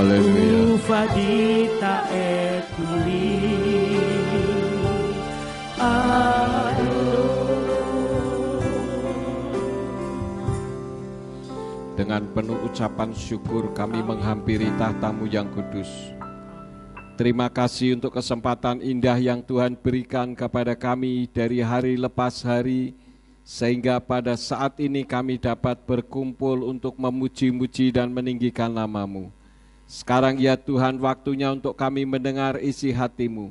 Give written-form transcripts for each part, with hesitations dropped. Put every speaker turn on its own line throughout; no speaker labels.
Haleluya.
Ufadita ekuli.
Dengan penuh ucapan syukur kami menghampiri tahta-Mu yang kudus. Terima kasih untuk kesempatan indah yang Tuhan berikan kepada kami dari hari lepas hari, sehingga pada saat ini kami dapat berkumpul untuk memuji-muji dan meninggikan nama-Mu. Sekarang ya Tuhan, waktunya untuk kami mendengar isi hati-Mu.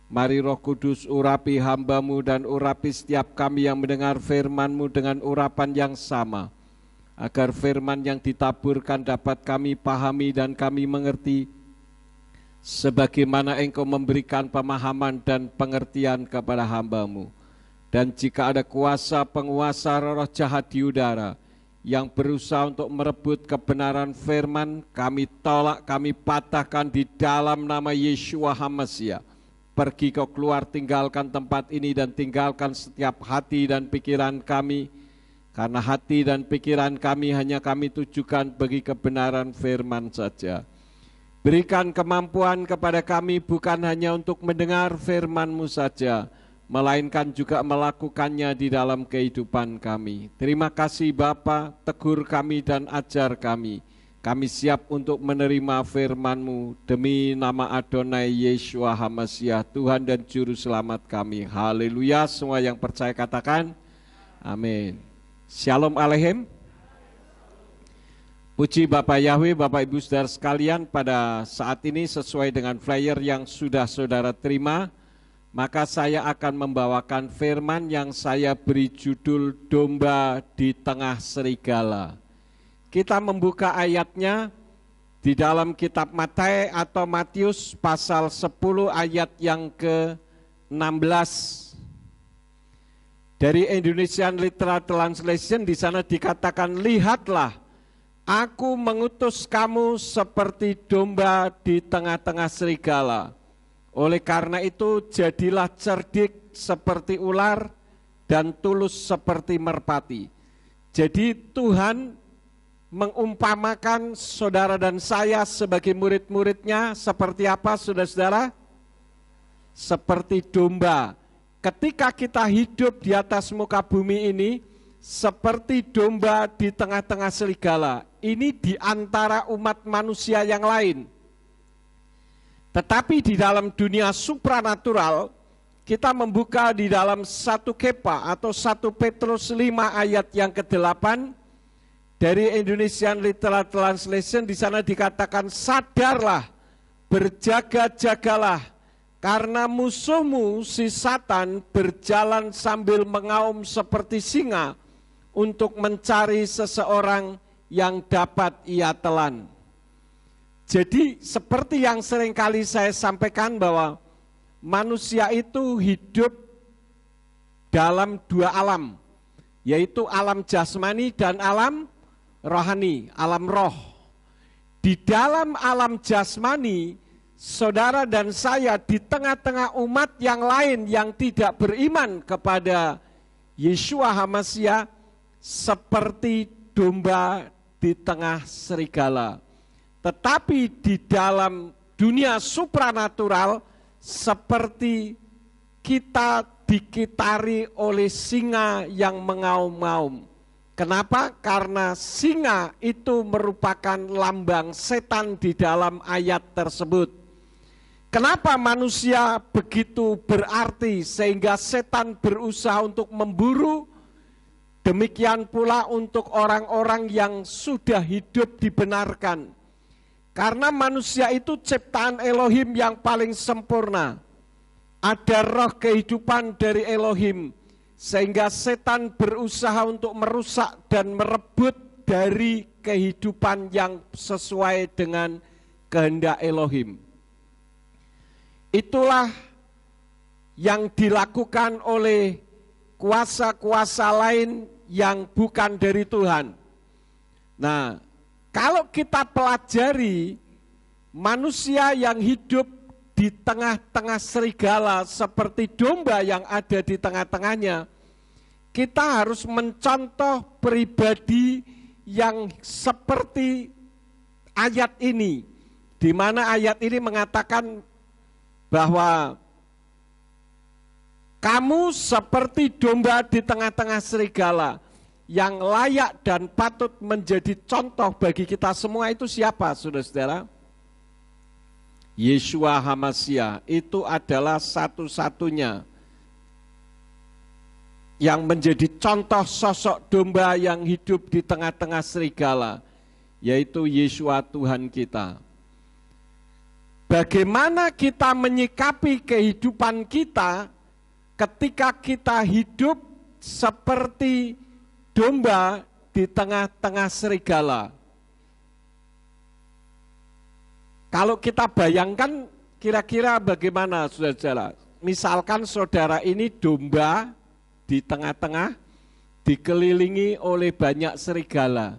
Mari Roh Kudus urapi hamba-Mu dan urapi setiap kami yang mendengar firman-Mu dengan urapan yang sama, agar firman yang ditaburkan dapat kami pahami dan kami mengerti, sebagaimana Engkau memberikan pemahaman dan pengertian kepada hamba-Mu. Dan jika ada kuasa penguasa roh jahat di udara yang berusaha untuk merebut kebenaran firman, kami tolak, kami patahkan di dalam nama Yeshua HaMashiach. Pergi kau keluar, tinggalkan tempat ini dan tinggalkan setiap hati dan pikiran kami, karena hati dan pikiran kami hanya kami tujukan bagi kebenaran firman saja. Berikan kemampuan kepada kami bukan hanya untuk mendengar firman-Mu saja, melainkan juga melakukannya di dalam kehidupan kami. Terima kasih Bapa, tegur kami dan ajar kami. Kami siap untuk menerima firman-Mu demi nama Adonai Yeshua HaMashiach, Tuhan dan Juru Selamat kami. Haleluya, semua yang percaya katakan amin. Shalom Aleichem. Puji Bapak Yahweh, Bapak Ibu Saudara sekalian, pada saat ini sesuai dengan flyer yang sudah saudara terima, maka saya akan membawakan firman yang saya beri judul Domba di Tengah Serigala. Kita membuka ayatnya di dalam kitab Matius pasal 10 ayat yang ke-16. Dari Indonesian Literal Translation di sana dikatakan, lihatlah, aku mengutus kamu seperti domba di tengah-tengah serigala. Oleh karena itu jadilah cerdik seperti ular dan tulus seperti merpati. Jadi Tuhan mengumpamakan saudara dan saya sebagai murid-muridnya seperti apa saudara-saudara? Seperti domba. Ketika kita hidup di atas muka bumi ini, seperti domba di tengah-tengah serigala, ini di antara umat manusia yang lain. Tetapi di dalam dunia supranatural, kita membuka di dalam 1 Kepa atau 1 Petrus 5 ayat yang ke-8, dari Indonesian Literal Translation di sana dikatakan, sadarlah, berjaga-jagalah, karena musuhmu si Satan berjalan sambil mengaum seperti singa untuk mencari seseorang yang dapat ia telan. Jadi seperti yang seringkali saya sampaikan bahwa manusia itu hidup dalam dua alam, yaitu alam jasmani dan alam rohani, alam roh. Di dalam alam jasmani, saudara dan saya di tengah-tengah umat yang lain yang tidak beriman kepada Yeshua HaMashiach seperti domba di tengah serigala. Tetapi di dalam dunia supranatural seperti kita dikitari oleh singa yang mengaum-ngaum. Kenapa? Karena singa itu merupakan lambang setan di dalam ayat tersebut. Kenapa manusia begitu berarti sehingga setan berusaha untuk memburu? Demikian pula untuk orang-orang yang sudah hidup dibenarkan. Karena manusia itu ciptaan Elohim yang paling sempurna. Ada roh kehidupan dari Elohim, sehingga setan berusaha untuk merusak dan merebut dari kehidupan yang sesuai dengan kehendak Elohim. Itulah yang dilakukan oleh kuasa-kuasa lain yang bukan dari Tuhan. Nah, kalau kita pelajari manusia yang hidup di tengah-tengah serigala seperti domba yang ada di tengah-tengahnya, kita harus mencontoh pribadi yang seperti ayat ini. di mana ayat ini mengatakan bahwa kamu seperti domba di tengah-tengah serigala yang layak dan patut menjadi contoh bagi kita semua. Itu siapa, saudara-saudara? Yeshua HaMashiach. Itu adalah satu-satunya yang menjadi contoh sosok domba yang hidup di tengah-tengah serigala, yaitu Yeshua Tuhan kita. Bagaimana kita menyikapi kehidupan kita ketika kita hidup seperti domba di tengah-tengah serigala? Kalau kita bayangkan kira-kira bagaimana, saudara-saudara? Misalkan saudara ini domba di tengah-tengah dikelilingi oleh banyak serigala.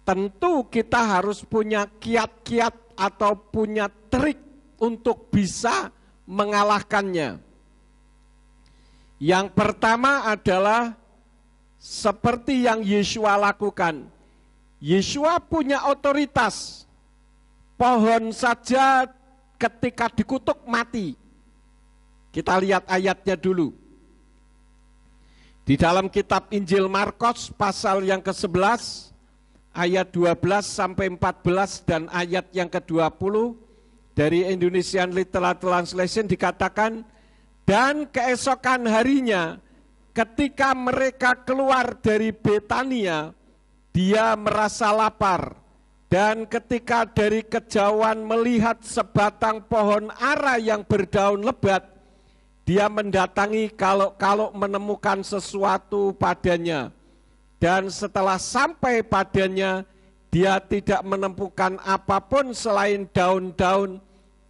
Tentu kita harus punya kiat-kiat atau punya trik untuk bisa mengalahkannya. Yang pertama adalah seperti yang Yeshua lakukan. Yeshua punya otoritas. Pohon saja ketika dikutuk mati. Kita lihat ayatnya dulu. Di dalam kitab Injil Markus pasal yang ke-11 ayat 12 sampai 14 dan ayat yang ke-20 dari Indonesian Literal Translation dikatakan, dan keesokan harinya ketika mereka keluar dari Betania, dia merasa lapar, dan ketika dari kejauhan melihat sebatang pohon ara yang berdaun lebat, dia mendatangi kalau menemukan sesuatu padanya. Dan setelah sampai padanya, dia tidak menemukan apapun selain daun-daun,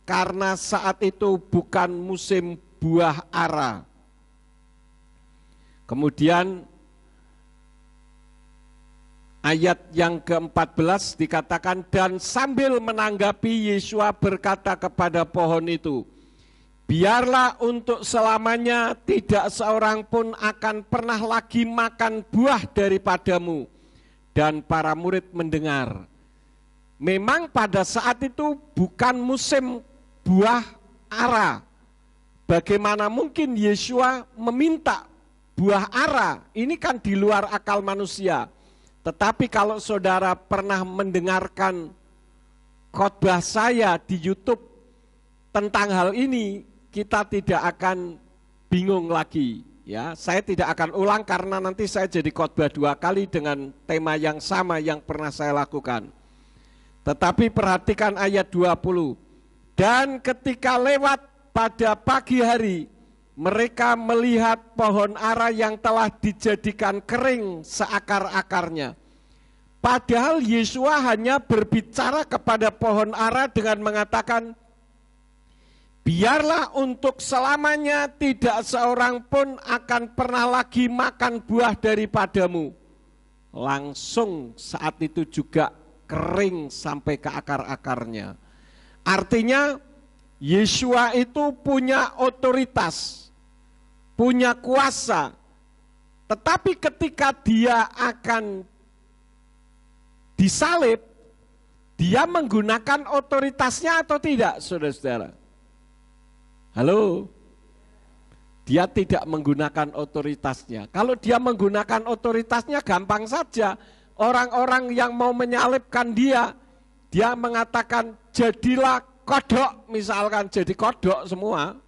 karena saat itu bukan musim buah ara. Kemudian ayat yang ke-14 dikatakan, dan sambil menanggapi Yeshua berkata kepada pohon itu, biarlah untuk selamanya tidak seorang pun akan pernah lagi makan buah daripadamu. Dan para murid mendengar. Memang pada saat itu bukan musim buah ara. Bagaimana mungkin Yeshua meminta buah ara? Ini kan di luar akal manusia. Tetapi kalau saudara pernah mendengarkan khotbah saya di YouTube tentang hal ini, kita tidak akan bingung lagi. Ya, saya tidak akan ulang karena nanti saya jadi khotbah 2 kali dengan tema yang sama yang pernah saya lakukan. Tetapi perhatikan ayat 20. Dan ketika lewat pada pagi hari, mereka melihat pohon ara yang telah dijadikan kering seakar-akarnya. Padahal Yeshua hanya berbicara kepada pohon ara dengan mengatakan, biarlah untuk selamanya tidak seorang pun akan pernah lagi makan buah daripadamu. Langsung saat itu juga kering sampai ke akar-akarnya. Artinya Yeshua itu punya otoritas, punya kuasa. Tetapi ketika dia akan disalib, dia menggunakan otoritasnya atau tidak, saudara-saudara? Halo? Dia tidak menggunakan otoritasnya. Kalau dia menggunakan otoritasnya gampang saja. Orang-orang yang mau menyalibkan dia mengatakan jadilah kodok, misalkan jadi kodok semua.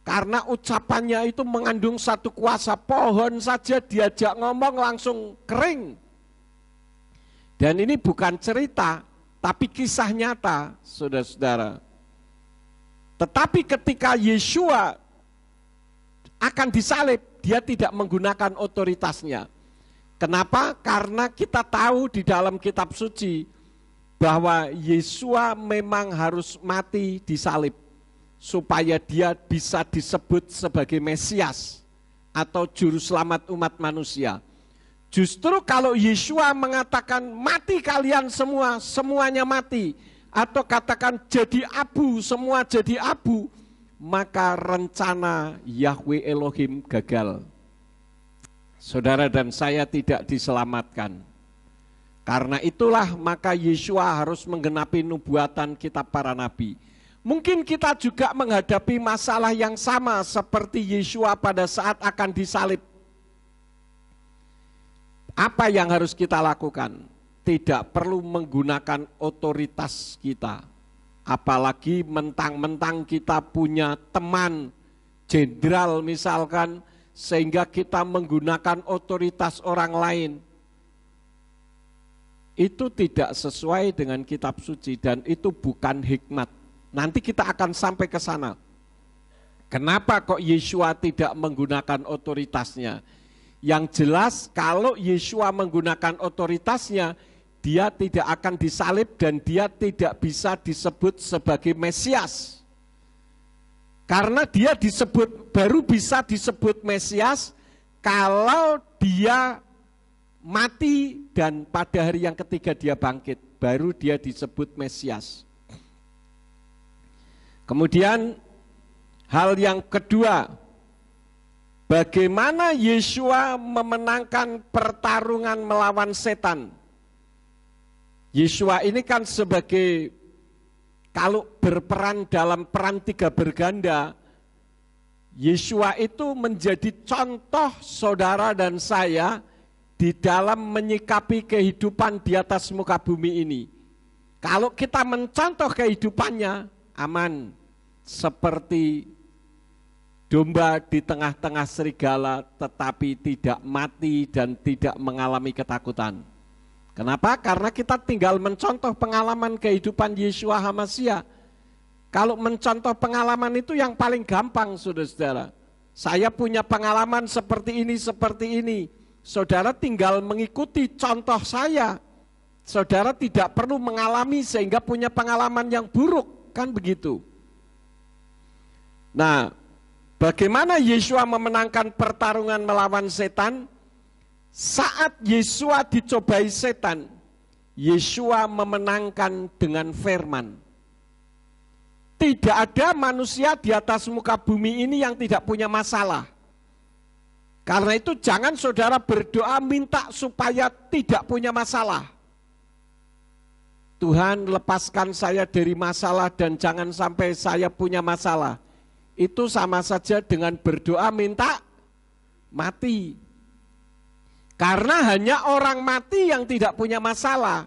Karena ucapannya itu mengandung satu kuasa, pohon saja diajak ngomong langsung kering. Dan ini bukan cerita, tapi kisah nyata, saudara-saudara. Tetapi ketika Yeshua akan disalib, dia tidak menggunakan otoritasnya. Kenapa? Karena kita tahu di dalam kitab suci bahwa Yeshua memang harus mati disalib supaya dia bisa disebut sebagai Mesias atau juru selamat umat manusia. Justru kalau Yeshua mengatakan mati kalian semua, semuanya mati, atau katakan jadi abu, semua jadi abu, maka rencana Yahweh Elohim gagal. Saudara dan saya tidak diselamatkan. Karena itulah maka Yeshua harus menggenapi nubuatan kitab para nabi. Mungkin kita juga menghadapi masalah yang sama seperti Yeshua pada saat akan disalib. Apa yang harus kita lakukan? Tidak perlu menggunakan otoritas kita. Apalagi mentang-mentang kita punya teman jenderal misalkan, sehingga kita menggunakan otoritas orang lain. Itu tidak sesuai dengan kitab suci dan itu bukan hikmat. Nanti kita akan sampai ke sana. Kenapa kok Yeshua tidak menggunakan otoritasnya? Yang jelas kalau Yeshua menggunakan otoritasnya, dia tidak akan disalib dan dia tidak bisa disebut sebagai Mesias. Karena dia baru bisa disebut Mesias kalau dia mati dan pada hari yang ketiga dia bangkit, baru dia disebut Mesias. Kemudian hal yang kedua, bagaimana Yeshua memenangkan pertarungan melawan setan. Yeshua ini kan sebagai, kalau berperan dalam peran tiga berganda, Yeshua itu menjadi contoh saudara dan saya di dalam menyikapi kehidupan di atas muka bumi ini. Kalau kita mencontoh kehidupannya, aman. Seperti domba di tengah-tengah serigala, tetapi tidak mati dan tidak mengalami ketakutan. Kenapa? Karena kita tinggal mencontoh pengalaman kehidupan Yeshua HaMashiach. Kalau mencontoh pengalaman itu yang paling gampang, saudara-saudara. Saya punya pengalaman seperti ini, seperti ini. Saudara tinggal mengikuti contoh saya. Saudara tidak perlu mengalami sehingga punya pengalaman yang buruk, kan begitu. Nah, bagaimana Yeshua memenangkan pertarungan melawan setan? Saat Yeshua dicobai setan, Yeshua memenangkan dengan firman. Tidak ada manusia di atas muka bumi ini yang tidak punya masalah. Karena itu jangan saudara berdoa minta supaya tidak punya masalah. Tuhan, lepaskan saya dari masalah dan jangan sampai saya punya masalah. Itu sama saja dengan berdoa minta mati. Karena hanya orang mati yang tidak punya masalah.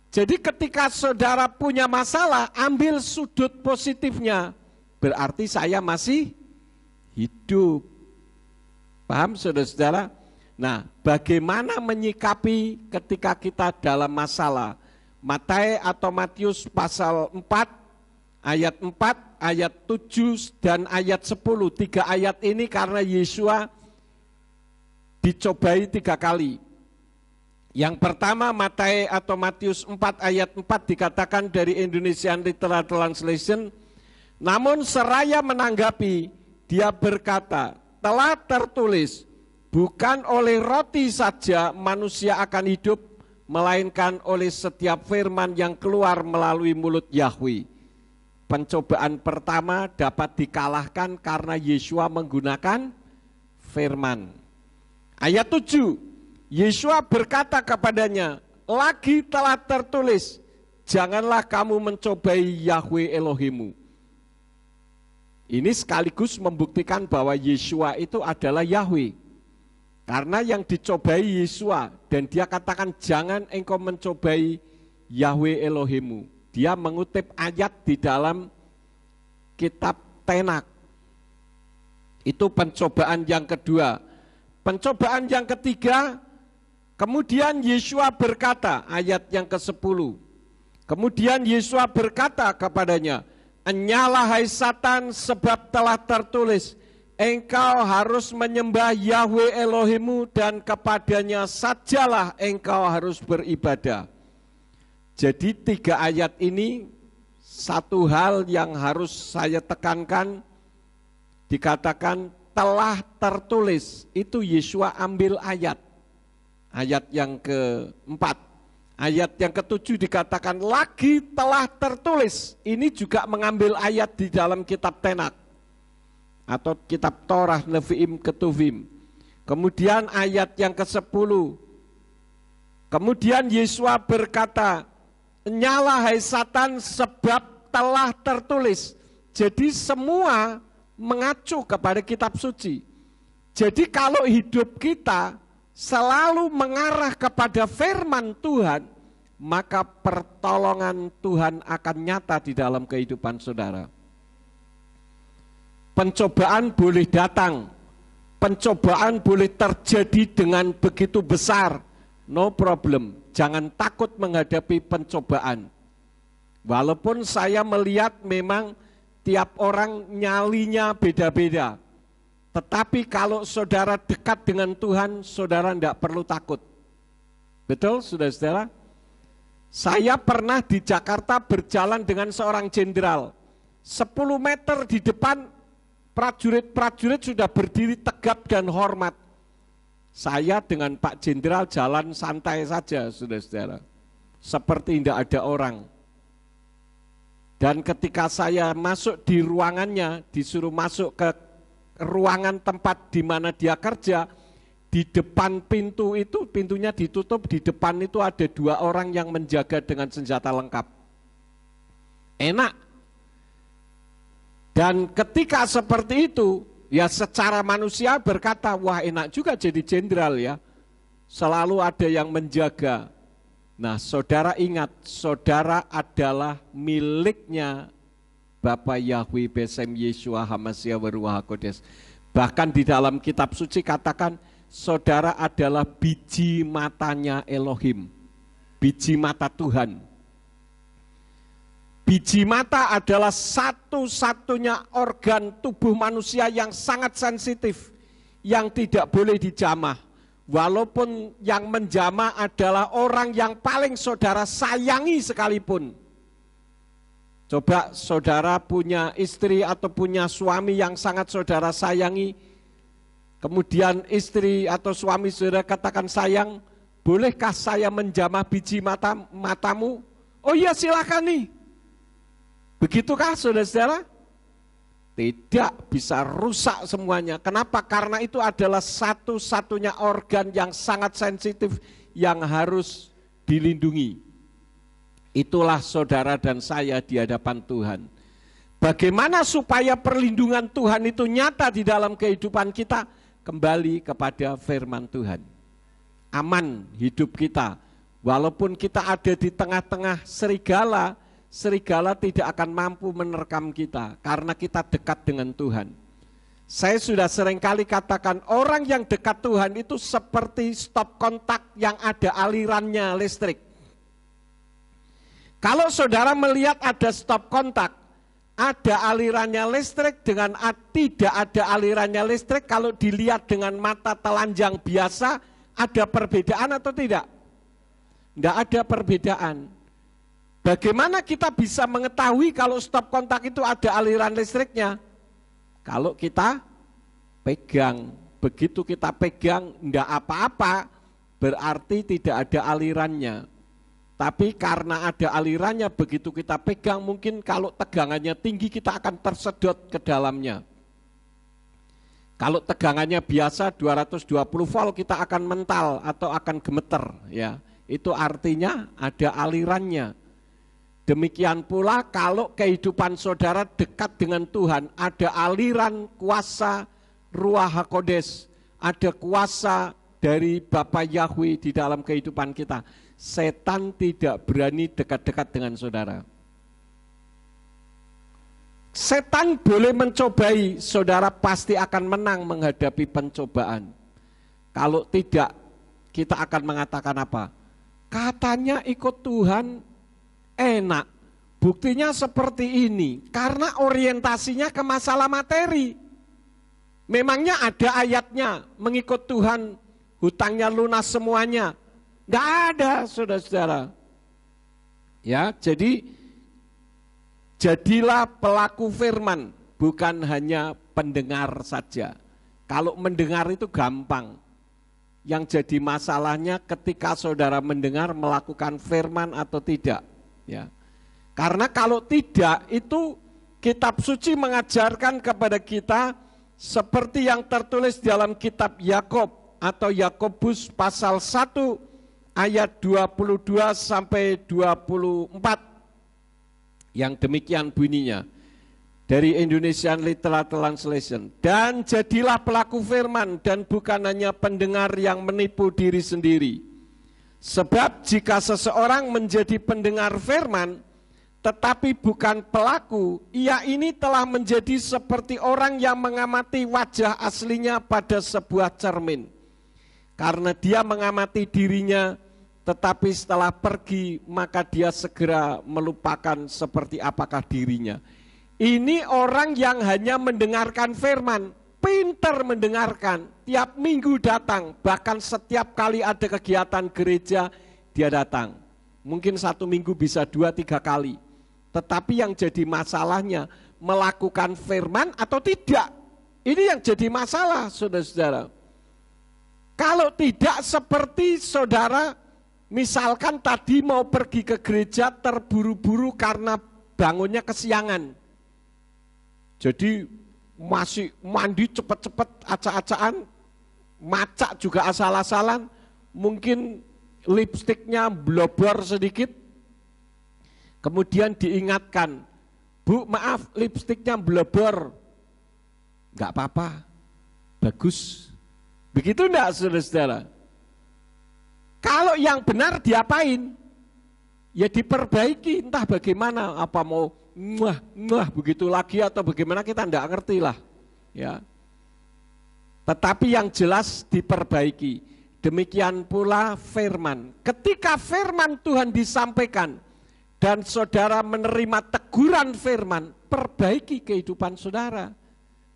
Jadi ketika saudara punya masalah, ambil sudut positifnya. Berarti saya masih hidup. Paham saudara-saudara? Nah, bagaimana menyikapi ketika kita dalam masalah? Matius pasal 4, ayat 4, ayat 7, dan ayat 10. 3 ayat ini karena Yeshua dicobai 3 kali. Yang pertama Matius 4 ayat 4 dikatakan dari Indonesian Literal Translation, namun seraya menanggapi, dia berkata, telah tertulis, bukan oleh roti saja manusia akan hidup, melainkan oleh setiap firman yang keluar melalui mulut Yahweh. Pencobaan pertama dapat dikalahkan karena Yeshua menggunakan firman. Ayat 7, Yeshua berkata kepadanya, lagi telah tertulis, janganlah kamu mencobai Yahweh Elohimu. Ini sekaligus membuktikan bahwa Yeshua itu adalah Yahweh. Karena yang dicobai Yeshua, dan dia katakan jangan engkau mencobai Yahweh Elohimu. Dia mengutip ayat di dalam kitab Tenak. Itu pencobaan yang kedua. Pencobaan yang ketiga, kemudian Yeshua berkata, ayat yang ke-10. Kemudian Yeshua berkata kepadanya, enyalah hai Satan, sebab telah tertulis, engkau harus menyembah Yahweh Elohimu dan kepadanya sajalah engkau harus beribadah. Jadi 3 ayat ini, satu hal yang harus saya tekankan, dikatakan telah tertulis, itu Yeshua ambil ayat. Ayat yang ke-4. Ayat yang ke-7 dikatakan lagi telah tertulis. Ini juga mengambil ayat di dalam kitab Tenak atau kitab Torah, Nevi'im, Ketuvim. Kemudian ayat yang ke-10 Kemudian Yesua berkata, nyala hai Satan sebab telah tertulis. Jadi semua mengacu kepada kitab suci. Jadi kalau hidup kita selalu mengarah kepada firman Tuhan, maka pertolongan Tuhan akan nyata di dalam kehidupan saudara. Pencobaan boleh datang, pencobaan boleh terjadi dengan begitu besar, no problem. Jangan takut menghadapi pencobaan. Walaupun saya melihat memang tiap orang nyalinya beda-beda. Tetapi kalau saudara dekat dengan Tuhan, saudara tidak perlu takut. Betul, saudara-saudara? Saya pernah di Jakarta berjalan dengan seorang jenderal. 10 meter di depan, prajurit-prajurit sudah berdiri tegap dan hormat. Saya dengan Pak Jenderal jalan santai saja, saudara-saudara. Seperti tidak ada orang. Dan ketika saya masuk di ruangannya, disuruh masuk ke ruangan tempat di mana dia kerja, di depan pintu itu, pintunya ditutup, di depan itu ada 2 orang yang menjaga dengan senjata lengkap. Enak. Dan ketika seperti itu, ya secara manusia berkata, wah enak juga jadi jenderal ya. Selalu ada yang menjaga. Nah saudara ingat, saudara adalah miliknya Bapa Yahweh Besem Yeshua Hamasya Waruah Kodes. Bahkan di dalam kitab suci katakan, saudara adalah biji matanya Elohim, biji mata Tuhan. Biji mata adalah satu-satunya organ tubuh manusia yang sangat sensitif, yang tidak boleh dijamah. Walaupun yang menjamah adalah orang yang paling saudara sayangi sekalipun. Coba saudara punya istri atau punya suami yang sangat saudara sayangi, kemudian istri atau suami saudara katakan, sayang, bolehkah saya menjamah biji matamu? Oh iya silakan nih. Begitukah saudara-saudara? Tidak, bisa rusak semuanya. Kenapa? Karena itu adalah satu-satunya organ yang sangat sensitif yang harus dilindungi. Itulah saudara dan saya di hadapan Tuhan. Bagaimana supaya perlindungan Tuhan itu nyata di dalam kehidupan kita? Kembali kepada firman Tuhan. Aman hidup kita. Walaupun kita ada di tengah-tengah serigala, serigala tidak akan mampu menerkam kita karena kita dekat dengan Tuhan. Saya sudah seringkali katakan, orang yang dekat Tuhan itu seperti stop kontak yang ada alirannya listrik. Kalau saudara melihat ada stop kontak, ada alirannya listrik dengan tidak ada alirannya listrik, kalau dilihat dengan mata telanjang biasa, ada perbedaan atau tidak? Tidak ada perbedaan. Bagaimana kita bisa mengetahui kalau stop kontak itu ada aliran listriknya? Kalau kita pegang, begitu kita pegang enggak apa-apa, berarti tidak ada alirannya. Tapi karena ada alirannya, begitu kita pegang, mungkin kalau tegangannya tinggi kita akan tersedot ke dalamnya. Kalau tegangannya biasa 220 volt kita akan mental atau akan gemeter, ya. Itu artinya ada alirannya. Demikian pula kalau kehidupan saudara dekat dengan Tuhan, ada aliran kuasa Ruach HaKodes, ada kuasa dari Bapa Yahweh di dalam kehidupan kita. Setan tidak berani dekat-dekat dengan saudara. Setan boleh mencobai, saudara pasti akan menang menghadapi pencobaan. Kalau tidak, kita akan mengatakan apa? Katanya ikut Tuhan enak, buktinya seperti ini, karena orientasinya ke masalah materi. Memangnya ada ayatnya, mengikut Tuhan, hutangnya lunas semuanya. Nggak ada, saudara-saudara. Ya, jadilah pelaku firman, bukan hanya pendengar saja. Kalau mendengar itu gampang. Yang jadi masalahnya ketika saudara mendengar melakukan firman atau tidak. Ya. Karena kalau tidak, itu kitab suci mengajarkan kepada kita seperti yang tertulis dalam kitab Yakub atau Yakobus pasal 1 ayat 22 sampai 24 yang demikian bunyinya dari Indonesian Literal Translation. Dan jadilah pelaku firman dan bukan hanya pendengar yang menipu diri sendiri. Sebab jika seseorang menjadi pendengar firman tetapi bukan pelaku, ia ini telah menjadi seperti orang yang mengamati wajah aslinya pada sebuah cermin. Karena dia mengamati dirinya, tetapi setelah pergi maka dia segera melupakan seperti apakah dirinya. Ini orang yang hanya mendengarkan firman, pintar mendengarkan, tiap minggu datang, bahkan setiap kali ada kegiatan gereja dia datang. Mungkin 1 minggu bisa 2-3 kali. Tetapi yang jadi masalahnya melakukan firman atau tidak. Ini yang jadi masalah, saudara-saudara. Kalau tidak seperti saudara, misalkan tadi mau pergi ke gereja terburu-buru karena bangunnya kesiangan. Jadi masih mandi cepet-cepet, acak-acakan, macak juga asal-asalan, mungkin lipstiknya blobor sedikit. Kemudian diingatkan, Bu maaf lipstiknya blobor. Enggak apa-apa, bagus. Begitu enggak saudara-saudara? Kalau yang benar diapain? Ya diperbaiki, entah bagaimana, apa mau begitu lagi atau bagaimana kita enggak ngerti lah. Ya. Tetapi yang jelas diperbaiki. Demikian pula firman. Ketika firman Tuhan disampaikan, dan saudara menerima teguran firman, perbaiki kehidupan saudara.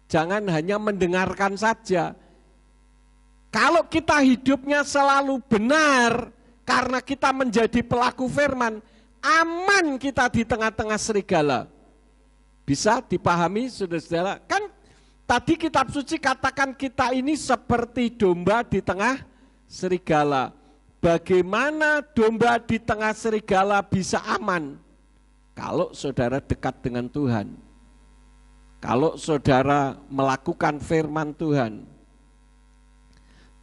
Jangan hanya mendengarkan saja. Kalau kita hidupnya selalu benar, karena kita menjadi pelaku firman, aman kita di tengah-tengah serigala. Bisa dipahami saudara-saudara? Kan tadi kitab suci katakan kita ini seperti domba di tengah serigala. Bagaimana domba di tengah serigala bisa aman? Kalau saudara dekat dengan Tuhan. Kalau saudara melakukan firman Tuhan.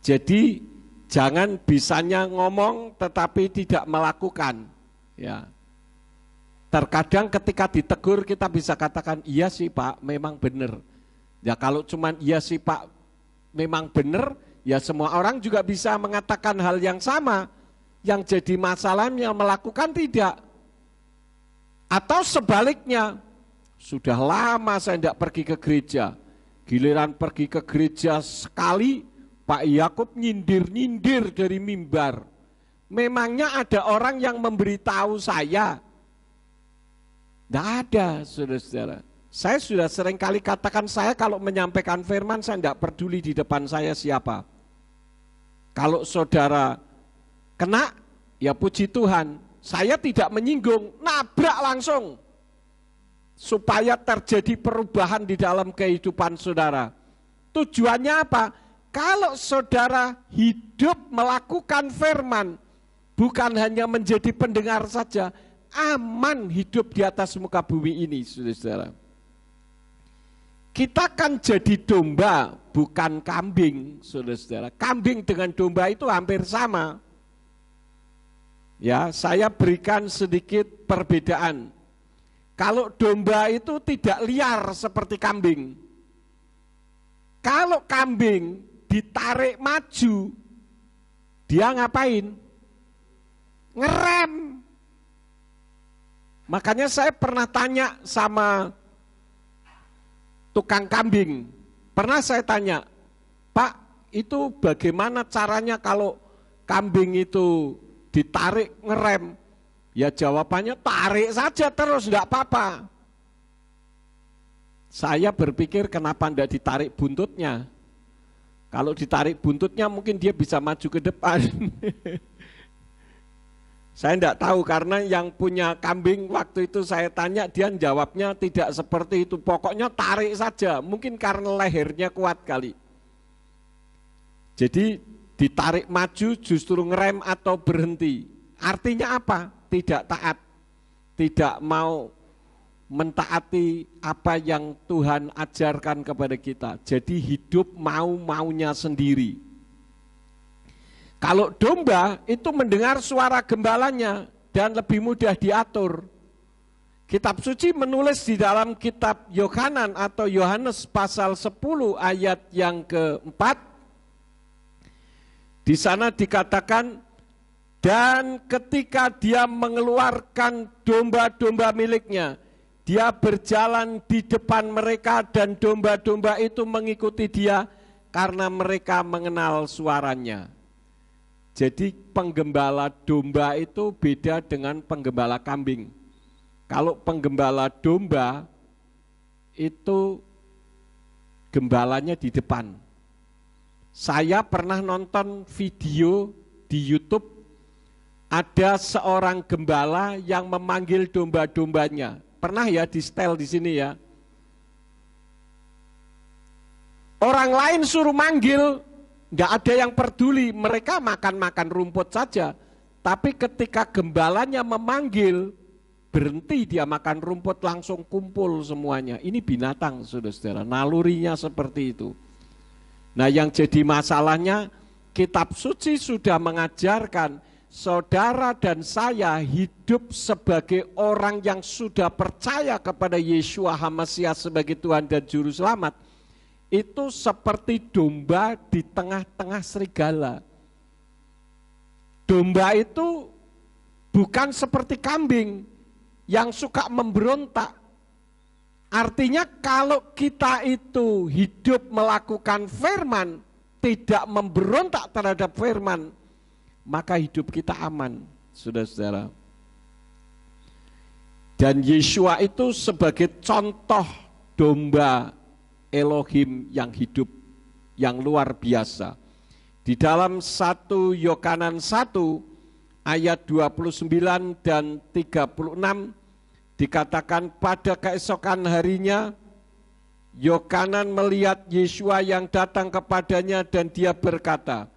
Jadi jangan bisanya ngomong tetapi tidak melakukan. Ya. Terkadang ketika ditegur kita bisa katakan, iya sih Pak, memang benar. Ya kalau cuman iya sih Pak, memang benar, ya semua orang juga bisa mengatakan hal yang sama. Yang jadi masalahnya melakukan tidak. Atau sebaliknya, sudah lama saya tidak pergi ke gereja. Giliran pergi ke gereja sekali, Pak Yakub nyindir-nyindir dari mimbar. Memangnya ada orang yang memberitahu saya? Tidak ada, saudara-saudara. Saya sudah sering kali katakan, saya kalau menyampaikan firman, saya tidak peduli di depan saya siapa. Kalau saudara kena, ya puji Tuhan, saya tidak menyinggung, nabrak langsung. Supaya terjadi perubahan di dalam kehidupan saudara. Tujuannya apa? Kalau saudara hidup melakukan firman, bukan hanya menjadi pendengar saja, aman hidup di atas muka bumi ini, saudara-saudara. Kita kan jadi domba, bukan kambing, saudara-saudara. Kambing dengan domba itu hampir sama. Ya, saya berikan sedikit perbedaan. Kalau domba itu tidak liar seperti kambing. Kalau kambing ditarik maju, dia ngapain? Ngerem. Makanya saya pernah tanya sama tukang kambing. Pernah saya tanya, Pak, itu bagaimana caranya kalau kambing itu ditarik ngerem? Ya jawabannya tarik saja terus, enggak apa-apa. Saya berpikir kenapa enggak ditarik buntutnya? Kalau ditarik buntutnya mungkin dia bisa maju ke depan. Saya enggak tahu karena yang punya kambing waktu itu saya tanya, dia jawabnya tidak seperti itu. Pokoknya tarik saja, mungkin karena lehernya kuat kali. Jadi ditarik maju justru ngerem atau berhenti. Artinya apa? Tidak taat, tidak mau mentaati apa yang Tuhan ajarkan kepada kita. Jadi hidup mau-maunya sendiri. Kalau domba itu mendengar suara gembalanya dan lebih mudah diatur. Kitab suci menulis di dalam kitab Yohanan atau Yohanes pasal 10 ayat yang keempat. Di sana dikatakan, dan ketika dia mengeluarkan domba-domba miliknya, dia berjalan di depan mereka dan domba-domba itu mengikuti dia karena mereka mengenal suaranya. Jadi penggembala domba itu beda dengan penggembala kambing. Kalau penggembala domba itu gembalanya di depan. Saya pernah nonton video di YouTube, ada seorang gembala yang memanggil domba-dombanya. Pernah ya di setel di sini ya. Orang lain suruh manggil, nggak ada yang peduli, mereka makan-makan rumput saja. Tapi ketika gembalanya memanggil, berhenti dia makan rumput, langsung kumpul semuanya. Ini binatang, saudara-saudara, nalurinya seperti itu. Nah, yang jadi masalahnya, kitab suci sudah mengajarkan saudara dan saya hidup sebagai orang yang sudah percaya kepada Yeshua HaMashiach sebagai Tuhan dan Juru Selamat. Itu seperti domba di tengah-tengah serigala. Domba itu bukan seperti kambing yang suka memberontak. Artinya kalau kita itu hidup melakukan firman, tidak memberontak terhadap firman, maka hidup kita aman, saudara-saudara. Dan Yeshua itu sebagai contoh domba Elohim yang hidup, yang luar biasa. Di dalam 1 Yohanan 1 ayat 29 dan 36 dikatakan, pada keesokan harinya Yohanan melihat Yeshua yang datang kepadanya dan dia berkata,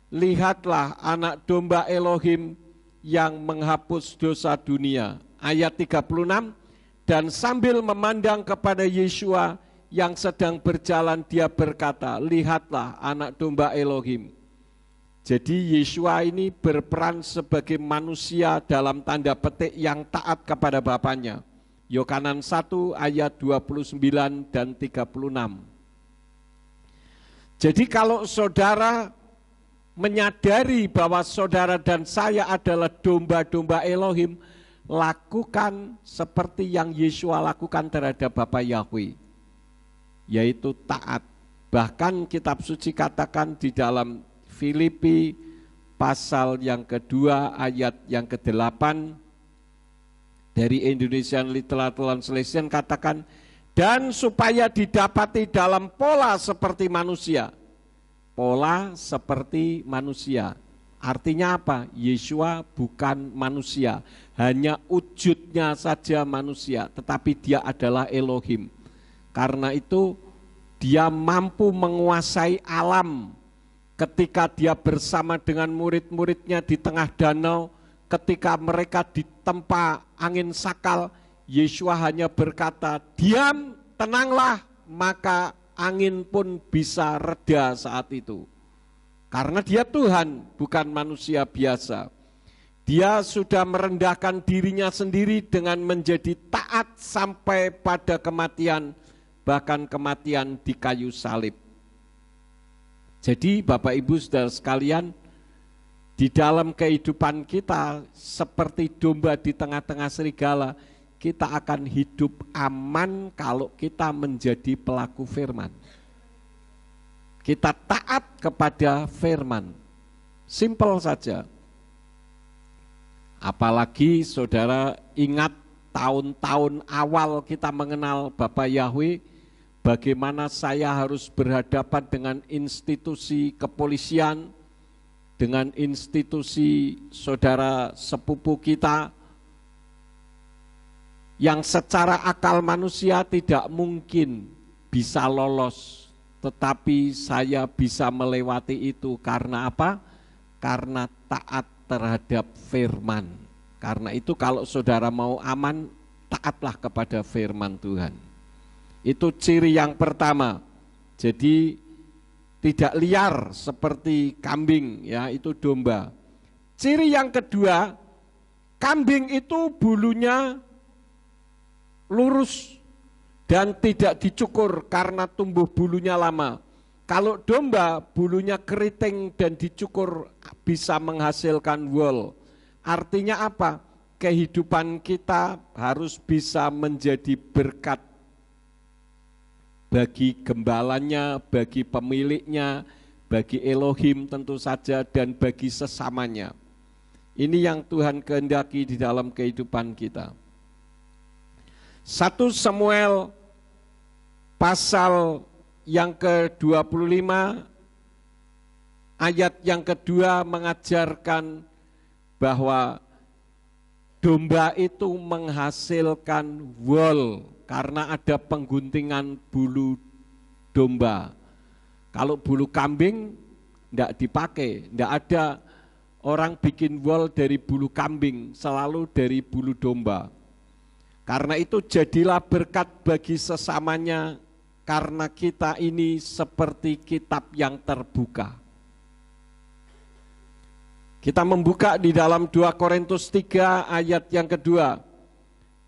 lihatlah anak domba Elohim yang menghapus dosa dunia. Ayat 36, dan sambil memandang kepada Yeshua yang sedang berjalan, dia berkata, lihatlah anak domba Elohim. Jadi Yeshua ini berperan sebagai manusia dalam tanda petik yang taat kepada Bapaknya. Yohanan 1 ayat 29 dan 36. Jadi kalau saudara menyadari bahwa saudara dan saya adalah domba-domba Elohim, lakukan seperti yang Yeshua lakukan terhadap Bapa Yahweh, yaitu taat. Bahkan kitab suci katakan di dalam Filipi pasal yang kedua ayat yang ke-8 dari Indonesian Literal Translation katakan, dan supaya didapati dalam pola seperti manusia. Pola seperti manusia. Artinya apa? Yeshua bukan manusia, hanya wujudnya saja manusia, tetapi dia adalah Elohim. Karena itu dia mampu menguasai alam. Ketika dia bersama dengan murid-muridnya di tengah danau, ketika mereka ditempa angin sakal, Yeshua hanya berkata, diam, tenanglah, maka angin pun bisa reda saat itu. Karena dia Tuhan, bukan manusia biasa. Dia sudah merendahkan dirinya sendiri dengan menjadi taat sampai pada kematian, bahkan kematian di kayu salib. Jadi Bapak Ibu Saudara sekalian, di dalam kehidupan kita seperti domba di tengah-tengah serigala, kita akan hidup aman kalau kita menjadi pelaku firman. Kita taat kepada firman. Simpel saja. Apalagi saudara ingat tahun-tahun awal kita mengenal Bapa Yahweh, bagaimana saya harus berhadapan dengan institusi kepolisian, dengan institusi saudara sepupu kita, yang secara akal manusia tidak mungkin bisa lolos, tetapi saya bisa melewati itu. Karena apa? Karena taat terhadap firman. Karena itu kalau saudara mau aman, taatlah kepada firman Tuhan. Itu ciri yang pertama. Jadi tidak liar seperti kambing, ya, itu domba. Ciri yang kedua, kambing itu bulunya lurus dan tidak dicukur karena tumbuh bulunya lama. Kalau domba bulunya keriting dan dicukur bisa menghasilkan wool. Artinya apa? Kehidupan kita harus bisa menjadi berkat bagi gembalanya, bagi pemiliknya, bagi Elohim tentu saja, dan bagi sesamanya. Ini yang Tuhan kehendaki di dalam kehidupan kita. 1 Samuel pasal yang ke-25 ayat yang kedua mengajarkan bahwa domba itu menghasilkan wool karena ada pengguntingan bulu domba. Kalau bulu kambing tidak dipakai, tidak ada orang bikin wool dari bulu kambing, selalu dari bulu domba. Karena itu jadilah berkat bagi sesamanya, karena kita ini seperti kitab yang terbuka. Kita membuka di dalam 2 Korintus 3 ayat yang kedua.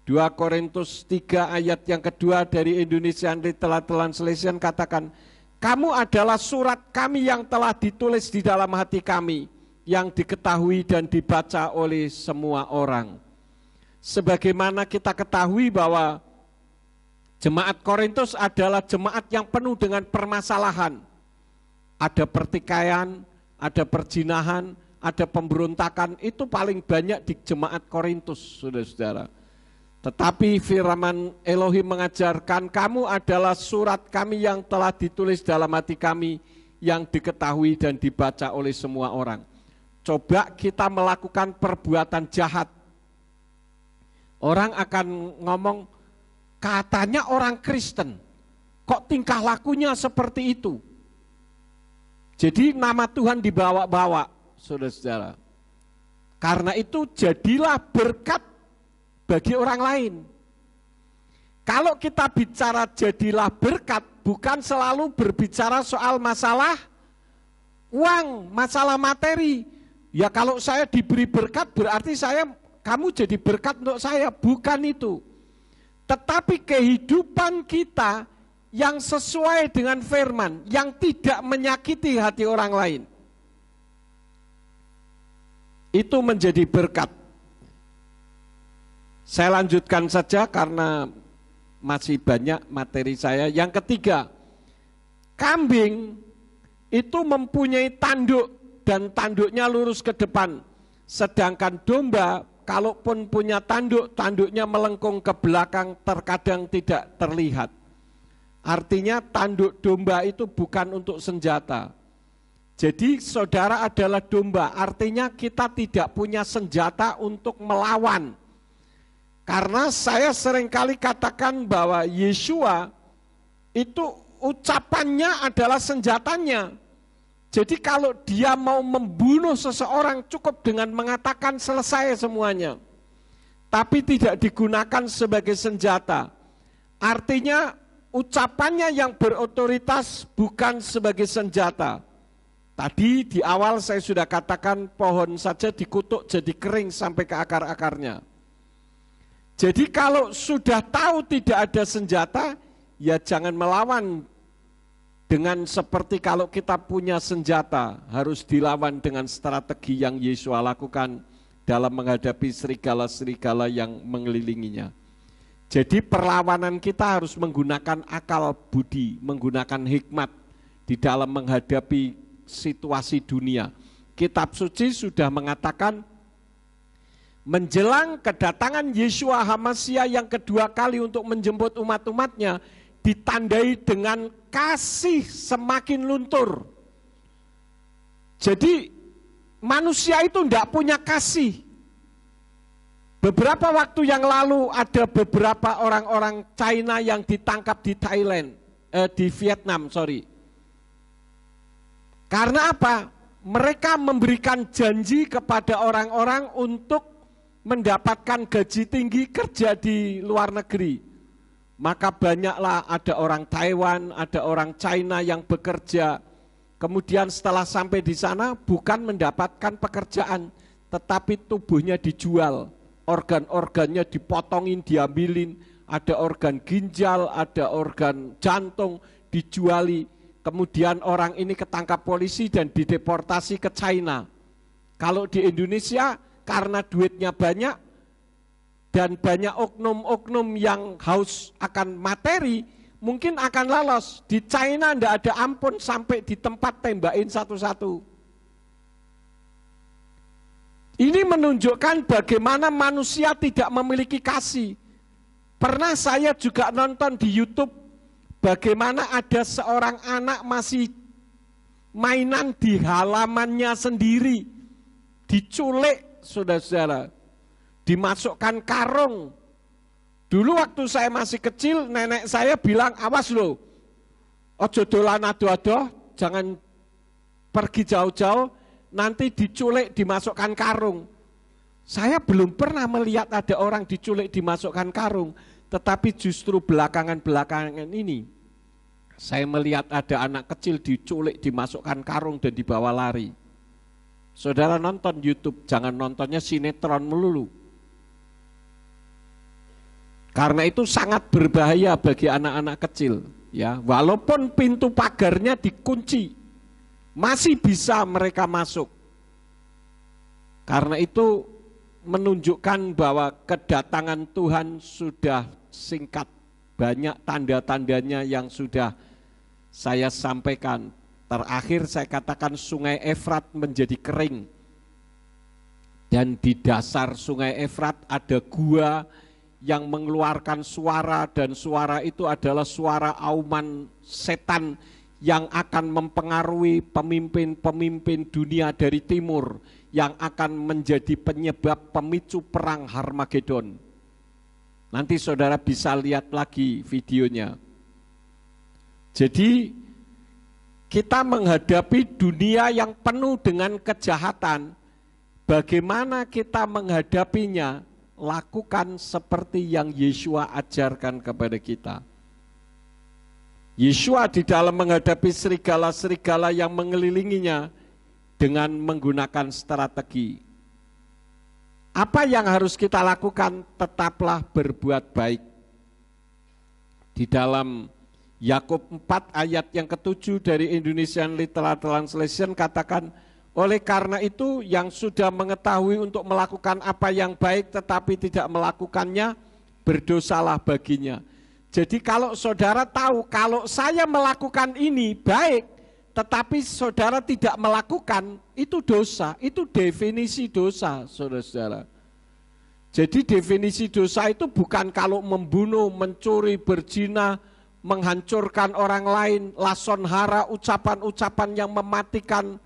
2 Korintus 3 ayat yang kedua dari Indonesian Literal Translation katakan, kamu adalah surat kami yang telah ditulis di dalam hati kami, yang diketahui dan dibaca oleh semua orang. Sebagaimana kita ketahui bahwa jemaat Korintus adalah jemaat yang penuh dengan permasalahan. Ada pertikaian, ada perzinahan, ada pemberontakan, itu paling banyak di jemaat Korintus, saudara-saudara. Tetapi firman Elohim mengajarkan, kamu adalah surat kami yang telah ditulis dalam hati kami, yang diketahui dan dibaca oleh semua orang. Coba kita melakukan perbuatan jahat. Orang akan ngomong, katanya orang Kristen, kok tingkah lakunya seperti itu? Jadi nama Tuhan dibawa-bawa, saudara-saudara. Karena itu jadilah berkat bagi orang lain. Kalau kita bicara jadilah berkat, bukan selalu berbicara soal masalah uang, masalah materi. Ya kalau saya diberi berkat berarti kamu jadi berkat untuk saya, bukan itu. Tetapi kehidupan kita yang sesuai dengan firman, yang tidak menyakiti hati orang lain, itu menjadi berkat. Saya lanjutkan saja karena masih banyak materi saya. Yang ketiga, kambing itu mempunyai tanduk dan tanduknya lurus ke depan. Sedangkan domba, kalaupun punya tanduk, tanduknya melengkung ke belakang, terkadang tidak terlihat. Artinya tanduk domba itu bukan untuk senjata. Jadi saudara adalah domba, artinya kita tidak punya senjata untuk melawan. Karena saya seringkali katakan bahwa Yeshua itu ucapannya adalah senjatanya. Jadi kalau dia mau membunuh seseorang cukup dengan mengatakan selesai semuanya. Tapi tidak digunakan sebagai senjata. Artinya ucapannya yang berotoritas bukan sebagai senjata. Tadi di awal saya sudah katakan pohon saja dikutuk jadi kering sampai ke akar-akarnya. Jadi kalau sudah tahu tidak ada senjata, ya jangan melawan dengan seperti kalau kita punya senjata, harus dilawan dengan strategi yang Yesus lakukan dalam menghadapi serigala-serigala yang mengelilinginya. Jadi perlawanan kita harus menggunakan akal budi, menggunakan hikmat di dalam menghadapi situasi dunia. Kitab suci sudah mengatakan, menjelang kedatangan Yeshua HaMasyiah yang kedua kali untuk menjemput umat-umatnya, ditandai dengan kasih semakin luntur. Jadi manusia itu tidak punya kasih. Beberapa waktu yang lalu ada beberapa orang-orang China yang ditangkap di di Vietnam. Karena apa? Mereka memberikan janji kepada orang-orang untuk mendapatkan gaji tinggi kerja di luar negeri. Maka banyaklah ada orang Taiwan, ada orang China yang bekerja kemudian setelah sampai di sana bukan mendapatkan pekerjaan, tetapi tubuhnya dijual, organ-organnya dipotongin, diambilin, ada organ ginjal, ada organ jantung, dijuali. Kemudian orang ini ketangkap polisi dan dideportasi ke China. Kalau di Indonesia karena duitnya banyak dan banyak oknum-oknum yang haus akan materi, mungkin akan lolos. Di China tidak ada ampun sampai di tempat tembakin satu-satu. Ini menunjukkan bagaimana manusia tidak memiliki kasih. Pernah saya juga nonton di YouTube bagaimana ada seorang anak masih mainan di halamannya sendiri, diculik, saudara-saudara, dimasukkan karung. Dulu waktu saya masih kecil, nenek saya bilang, awas loh, ojo dolan ado-ado, jangan pergi jauh-jauh, nanti diculik, dimasukkan karung. Saya belum pernah melihat ada orang diculik, dimasukkan karung, tetapi justru belakangan-belakangan ini, saya melihat ada anak kecil diculik, dimasukkan karung, dan dibawa lari. Saudara nonton YouTube, jangan nontonnya sinetron melulu. Karena itu sangat berbahaya bagi anak-anak kecil, ya. Walaupun pintu pagarnya dikunci, masih bisa mereka masuk. Karena itu menunjukkan bahwa kedatangan Tuhan sudah singkat. Banyak tanda-tandanya yang sudah saya sampaikan. Terakhir saya katakan sungai Efrat menjadi kering. Dan di dasar sungai Efrat ada gua yang mengeluarkan suara, dan suara itu adalah suara auman setan yang akan mempengaruhi pemimpin-pemimpin dunia dari timur yang akan menjadi penyebab pemicu perang Harmagedon. Nanti saudara bisa lihat lagi videonya. Jadi kita menghadapi dunia yang penuh dengan kejahatan. Bagaimana kita menghadapinya? Lakukan seperti yang Yeshua ajarkan kepada kita. Yeshua di dalam menghadapi serigala-serigala yang mengelilinginya dengan menggunakan strategi. Apa yang harus kita lakukan? Tetaplah berbuat baik. Di dalam Yakub 4 ayat yang ke-7 dari Indonesian Literal Translation katakan, oleh karena itu yang sudah mengetahui untuk melakukan apa yang baik tetapi tidak melakukannya, berdosalah baginya. Jadi kalau saudara tahu kalau saya melakukan ini baik tetapi saudara tidak melakukan, itu dosa, itu definisi dosa, saudara-saudara. Jadi definisi dosa itu bukan kalau membunuh, mencuri, berzina, menghancurkan orang lain, lason hara, ucapan-ucapan yang mematikan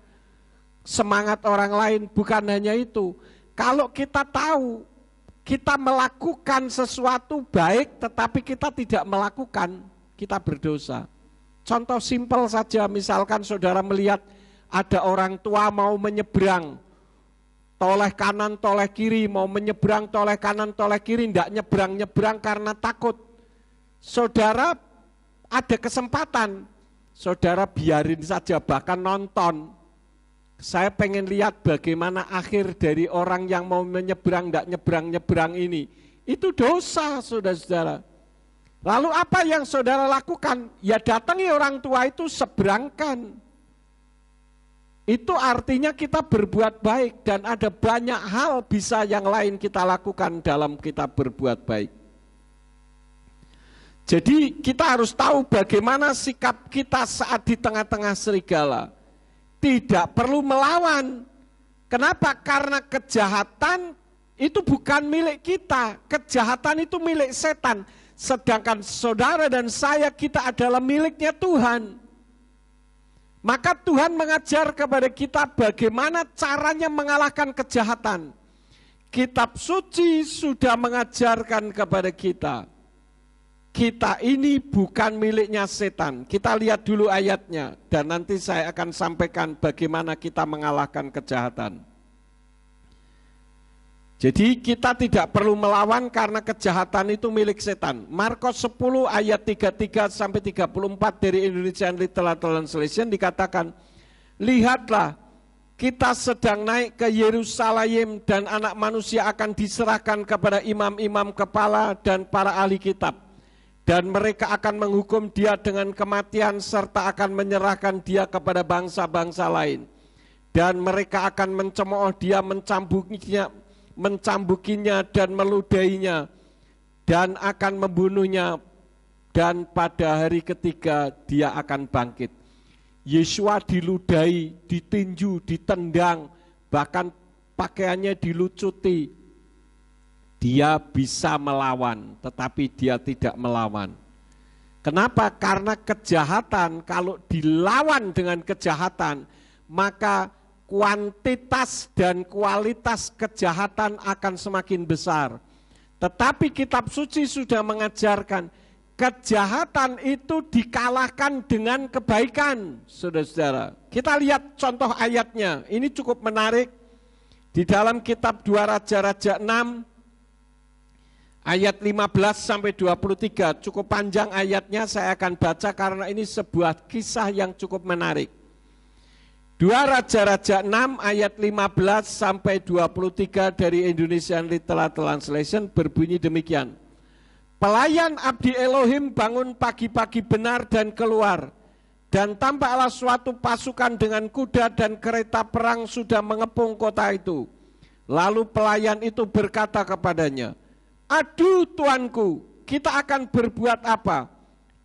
semangat orang lain, bukan hanya itu. Kalau kita tahu kita melakukan sesuatu baik tetapi kita tidak melakukan, kita berdosa. Contoh simpel saja, misalkan saudara melihat ada orang tua mau menyeberang, toleh kanan, toleh kiri, mau menyeberang, toleh kanan, toleh kiri, tidak nyebrang-nyebrang karena takut. Saudara ada kesempatan, saudara biarin saja, bahkan nonton. Saya pengen lihat bagaimana akhir dari orang yang mau menyeberang, tidak nyebrang-nyebrang ini. Itu dosa, saudara-saudara. Lalu apa yang saudara lakukan? Ya datangi orang tua itu, seberangkan. Itu artinya kita berbuat baik, dan ada banyak hal bisa yang lain kita lakukan dalam kita berbuat baik. Jadi kita harus tahu bagaimana sikap kita saat di tengah-tengah serigala. Tidak perlu melawan. Kenapa? Karena kejahatan itu bukan milik kita. Kejahatan itu milik setan. Sedangkan saudara dan saya, kita adalah miliknya Tuhan. Maka Tuhan mengajar kepada kita bagaimana caranya mengalahkan kejahatan. Kitab suci sudah mengajarkan kepada kita. Kita ini bukan miliknya setan. Kita lihat dulu ayatnya dan nanti saya akan sampaikan bagaimana kita mengalahkan kejahatan. Jadi kita tidak perlu melawan karena kejahatan itu milik setan. Markus 10 ayat 33 sampai 34 dari Indonesian Literal Translation dikatakan, lihatlah, kita sedang naik ke Yerusalem dan anak manusia akan diserahkan kepada imam-imam kepala dan para ahli kitab. Dan mereka akan menghukum dia dengan kematian serta akan menyerahkan dia kepada bangsa-bangsa lain. Dan mereka akan mencemooh dia, mencambukinya dan meludainya. Dan akan membunuhnya. Dan pada hari ketiga dia akan bangkit. Yesua diludahi, ditinju, ditendang, bahkan pakaiannya dilucuti. Dia bisa melawan, tetapi dia tidak melawan. Kenapa? Karena kejahatan, kalau dilawan dengan kejahatan, maka kuantitas dan kualitas kejahatan akan semakin besar. Tetapi kitab suci sudah mengajarkan, kejahatan itu dikalahkan dengan kebaikan, saudara-saudara. Kita lihat contoh ayatnya, ini cukup menarik. Di dalam kitab 2 Raja-Raja 6, ayat 15-23, cukup panjang ayatnya, saya akan baca karena ini sebuah kisah yang cukup menarik. 2 Raja-Raja 6, ayat 15-23 dari Indonesian Literal Translation berbunyi demikian. Pelayan abdi Elohim bangun pagi-pagi benar dan keluar. Dan tampaklah suatu pasukan dengan kuda dan kereta perang sudah mengepung kota itu. Lalu pelayan itu berkata kepadanya, "Aduh tuanku, kita akan berbuat apa?"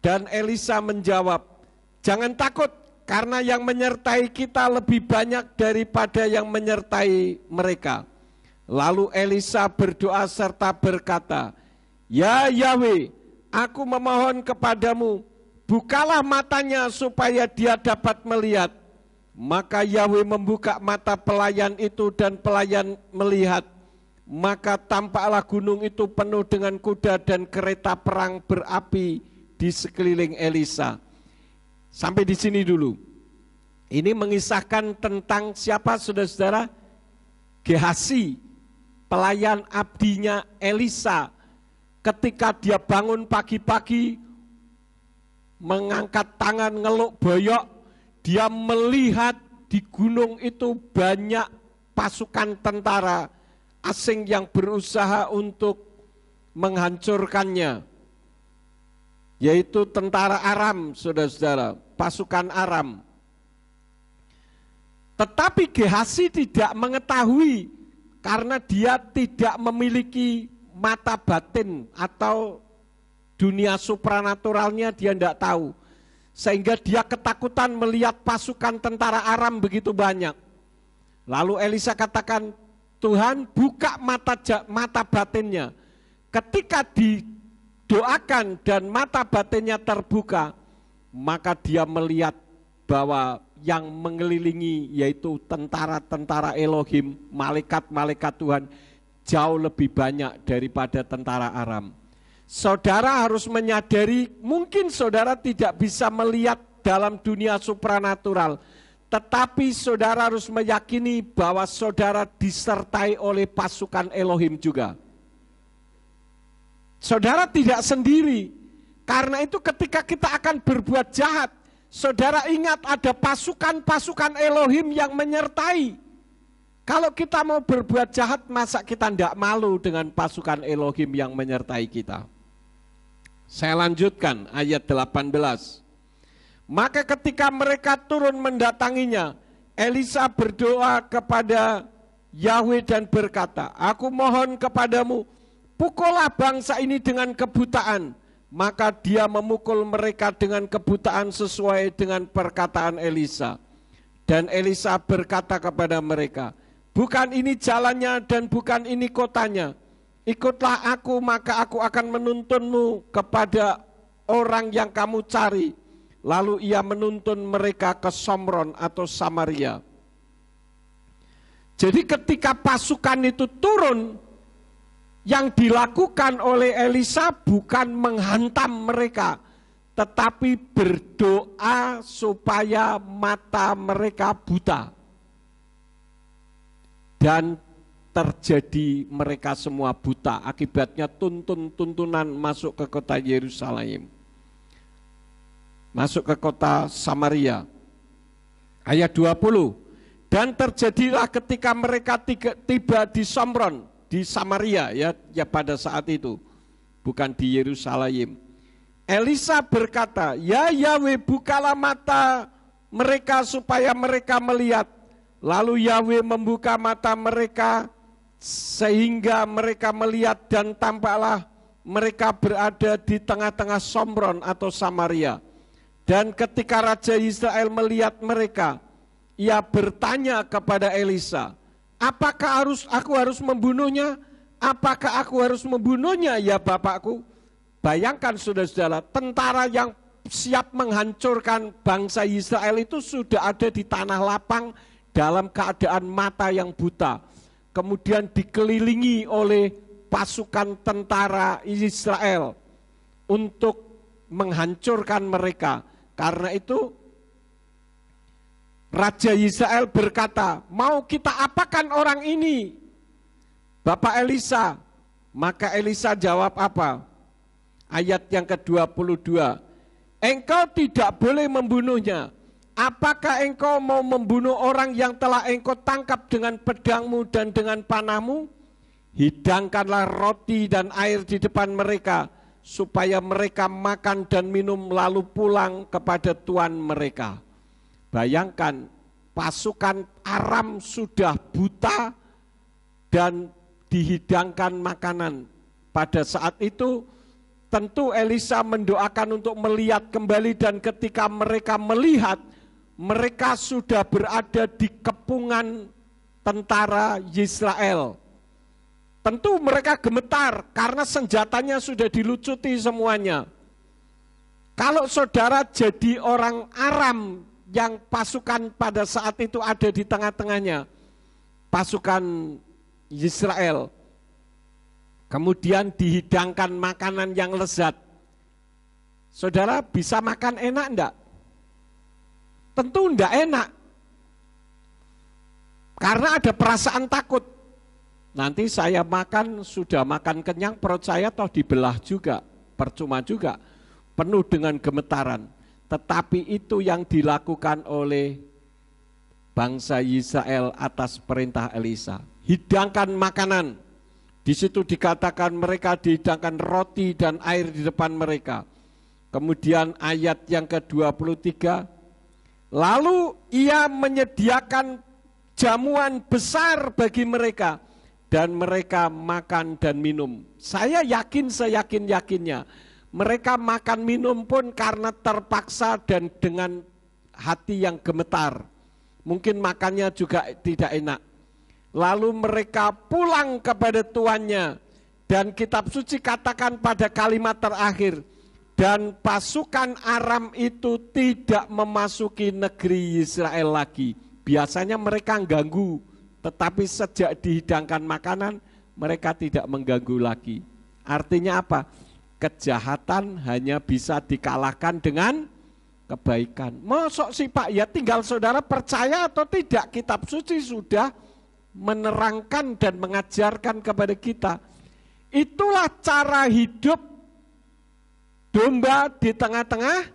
Dan Elisa menjawab, "Jangan takut, karena yang menyertai kita lebih banyak daripada yang menyertai mereka." Lalu Elisa berdoa serta berkata, "Ya Yahweh, aku memohon kepadamu, bukalah matanya supaya dia dapat melihat." Maka Yahweh membuka mata pelayan itu dan pelayan melihat. Maka tampaklah gunung itu penuh dengan kuda dan kereta perang berapi di sekeliling Elisa. Sampai di sini dulu. Ini mengisahkan tentang siapa, saudara-saudara? Gehazi, pelayan abdinya Elisa. Ketika dia bangun pagi-pagi, mengangkat tangan ngeluk boyok, dia melihat di gunung itu banyak pasukan tentara asing yang berusaha untuk menghancurkannya. Yaitu tentara Aram, saudara-saudara, pasukan Aram. Tetapi Gehazi tidak mengetahui karena dia tidak memiliki mata batin atau dunia supranaturalnya dia tidak tahu. Sehingga dia ketakutan melihat pasukan tentara Aram begitu banyak. Lalu Elisa katakan, "Tuhan, buka mata batinnya." Ketika didoakan dan mata batinnya terbuka, maka dia melihat bahwa yang mengelilingi yaitu tentara-tentara Elohim, malaikat-malaikat Tuhan, jauh lebih banyak daripada tentara Aram. Saudara harus menyadari, mungkin saudara tidak bisa melihat dalam dunia supranatural, tetapi saudara harus meyakini bahwa saudara disertai oleh pasukan Elohim juga. Saudara tidak sendiri, karena itu ketika kita akan berbuat jahat, saudara ingat ada pasukan-pasukan Elohim yang menyertai. Kalau kita mau berbuat jahat, masa kita tidak malu dengan pasukan Elohim yang menyertai kita? Saya lanjutkan ayat 18. Maka ketika mereka turun mendatanginya, Elisa berdoa kepada Yahweh dan berkata, "Aku mohon kepadamu, pukullah bangsa ini dengan kebutaan." Maka dia memukul mereka dengan kebutaan sesuai dengan perkataan Elisa. Dan Elisa berkata kepada mereka, "Bukan ini jalannya dan bukan ini kotanya. Ikutlah aku, maka aku akan menuntunmu kepada orang yang kamu cari." Lalu ia menuntun mereka ke Somron atau Samaria. Jadi ketika pasukan itu turun, yang dilakukan oleh Elisa bukan menghantam mereka, tetapi berdoa supaya mata mereka buta. Dan terjadi mereka semua buta, akibatnya tuntunan masuk ke kota Yerusalem, masuk ke kota Samaria. Ayat 20. Dan terjadilah ketika mereka tiba di Somron, di Samaria, ya pada saat itu, bukan di Yerusalem. Elisa berkata, ya Yahweh, bukalah mata mereka supaya mereka melihat. Lalu Yahweh membuka mata mereka sehingga mereka melihat, dan tampaklah mereka berada di tengah-tengah Somron atau Samaria. Dan ketika Raja Israel melihat mereka, ia bertanya kepada Elisa, apakah aku harus membunuhnya? Apakah aku harus membunuhnya ya Bapakku? Bayangkan saudara-saudara, tentara yang siap menghancurkan bangsa Israel itu sudah ada di tanah lapang dalam keadaan mata yang buta. Kemudian dikelilingi oleh pasukan tentara Israel untuk menghancurkan mereka. Karena itu Raja Israel berkata, mau kita apakan orang ini, Bapak Elisa? Maka Elisa jawab apa? Ayat yang ke-22, engkau tidak boleh membunuhnya. Apakah engkau mau membunuh orang yang telah engkau tangkap dengan pedangmu dan dengan panahmu? Hidangkanlah roti dan air di depan mereka, supaya mereka makan dan minum lalu pulang kepada tuan mereka. Bayangkan, pasukan Aram sudah buta dan dihidangkan makanan. Pada saat itu tentu Elisa mendoakan untuk melihat kembali, dan ketika mereka melihat, mereka sudah berada di kepungan tentara Israel. Tentu mereka gemetar karena senjatanya sudah dilucuti semuanya. Kalau saudara jadi orang Aram yang pasukan pada saat itu ada di tengah-tengahnya, pasukan Israel, kemudian dihidangkan makanan yang lezat, saudara bisa makan enak enggak? Tentu enggak enak. Karena ada perasaan takut. Nanti saya makan, sudah makan kenyang, perut saya toh dibelah juga, percuma juga, penuh dengan gemetaran. Tetapi itu yang dilakukan oleh bangsa Israel atas perintah Elisa. Hidangkan makanan. Di situ dikatakan mereka dihidangkan roti dan air di depan mereka. Kemudian ayat yang ke-23, lalu ia menyediakan jamuan besar bagi mereka, dan mereka makan dan minum. Saya yakin seyakin-yakinnya, mereka makan minum pun karena terpaksa dan dengan hati yang gemetar. Mungkin makannya juga tidak enak. Lalu mereka pulang kepada tuannya, dan kitab suci katakan pada kalimat terakhir, dan pasukan Aram itu tidak memasuki negeri Israel lagi. Biasanya mereka ganggu, tetapi sejak dihidangkan makanan, mereka tidak mengganggu lagi. Artinya apa? Kejahatan hanya bisa dikalahkan dengan kebaikan. Mosok sih Pak, ya tinggal saudara percaya atau tidak, kitab suci sudah menerangkan dan mengajarkan kepada kita. Itulah cara hidup domba di tengah-tengah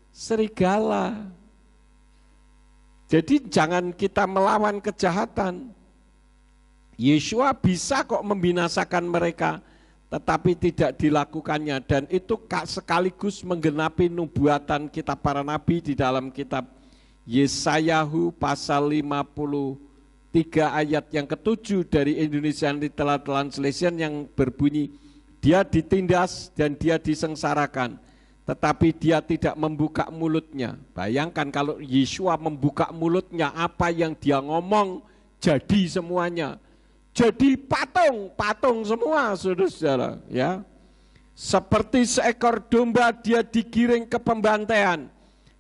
serigala. Jadi jangan kita melawan kejahatan. Yeshua bisa kok membinasakan mereka, tetapi tidak dilakukannya. Dan itu sekaligus menggenapi nubuatan kitab para nabi di dalam kitab Yesayahu pasal 53 ayat yang ke-7 dari Indonesian Literal Translation yang berbunyi, dia ditindas dan dia disengsarakan, tetapi dia tidak membuka mulutnya. Bayangkan kalau Yeshua membuka mulutnya, apa yang dia ngomong jadi semuanya. Jadi patung semua saudara-saudara, ya. Seperti seekor domba dia digiring ke pembantaian,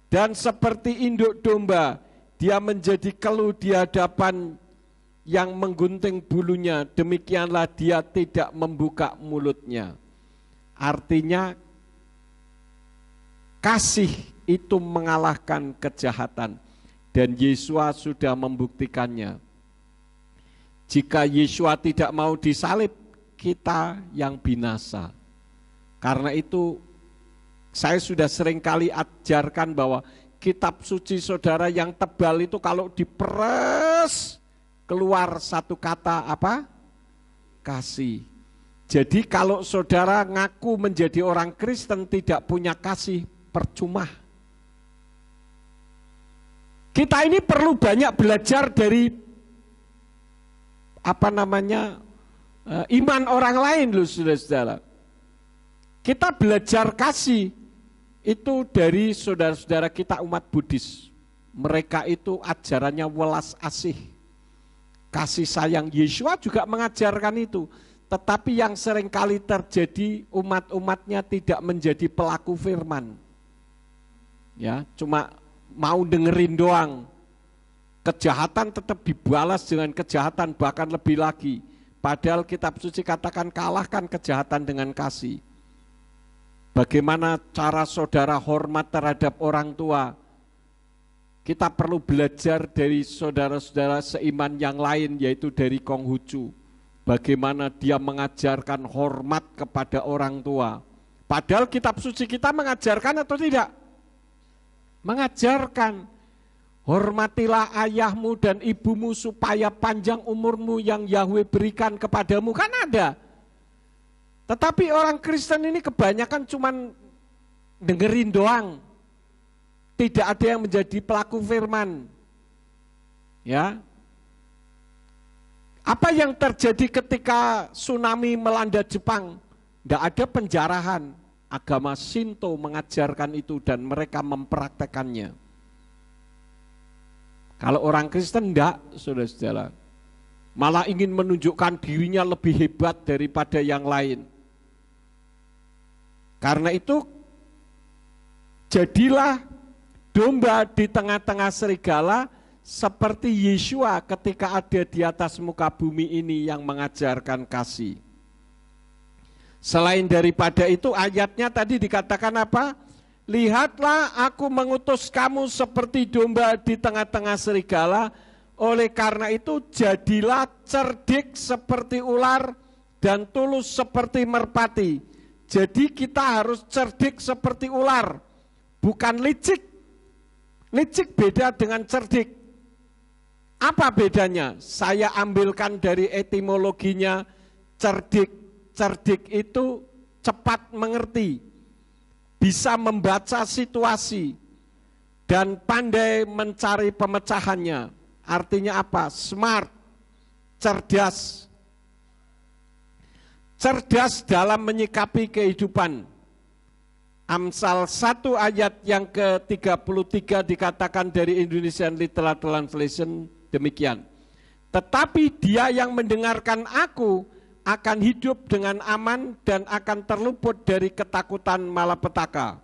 dan seperti induk domba dia menjadi keluh di hadapan yang menggunting bulunya, demikianlah dia tidak membuka mulutnya. Artinya kasih itu mengalahkan kejahatan, dan Yeshua sudah membuktikannya. Jika Yeshua tidak mau disalib, kita yang binasa. Karena itu saya sudah sering kali ajarkan bahwa kitab suci saudara yang tebal itu kalau diperes keluar satu kata apa? Kasih. Jadi kalau saudara ngaku menjadi orang Kristen tidak punya kasih, percuma. Kita ini perlu banyak belajar dari iman orang lain loh saudara-saudara. Kita belajar kasih itu dari saudara-saudara kita umat Buddhis. Mereka itu ajarannya welas asih. Kasih sayang. Yesua juga mengajarkan itu. Tetapi yang seringkali terjadi umat-umatnya tidak menjadi pelaku firman. Ya, cuma mau dengerin doang. Kejahatan tetap dibalas dengan kejahatan, bahkan lebih lagi. Padahal kitab suci katakan kalahkan kejahatan dengan kasih. Bagaimana cara saudara hormat terhadap orang tua? Kita perlu belajar dari saudara-saudara seiman yang lain, yaitu dari Konghucu. Bagaimana dia mengajarkan hormat kepada orang tua. Padahal kitab suci kita mengajarkan atau tidak? Mengajarkan. Hormatilah ayahmu dan ibumu supaya panjang umurmu yang Yahweh berikan kepadamu. Kan ada. Tetapi orang Kristen ini kebanyakan cuman dengerin doang. Tidak ada yang menjadi pelaku firman. Ya. Apa yang terjadi ketika tsunami melanda Jepang? Tidak ada penjarahan. Agama Shinto mengajarkan itu dan mereka mempraktekannya. Kalau orang Kristen tidak, saudara-saudara. Malah ingin menunjukkan dirinya lebih hebat daripada yang lain. Karena itu, jadilah domba di tengah-tengah serigala, seperti Yesua ketika ada di atas muka bumi ini yang mengajarkan kasih. Selain daripada itu ayatnya tadi dikatakan apa? Lihatlah aku mengutus kamu seperti domba di tengah-tengah serigala. Oleh karena itu jadilah cerdik seperti ular dan tulus seperti merpati. Jadi kita harus cerdik seperti ular, bukan licik. Licik beda dengan cerdik. Apa bedanya? Saya ambilkan dari etimologinya cerdik. Cerdik itu cepat mengerti, bisa membaca situasi, dan pandai mencari pemecahannya. Artinya apa? Smart, cerdas. Cerdas dalam menyikapi kehidupan. Amsal 1 ayat yang ke-33 dikatakan dari Indonesian Literal Translation demikian. Tetapi dia yang mendengarkan aku akan hidup dengan aman dan akan terluput dari ketakutan malapetaka.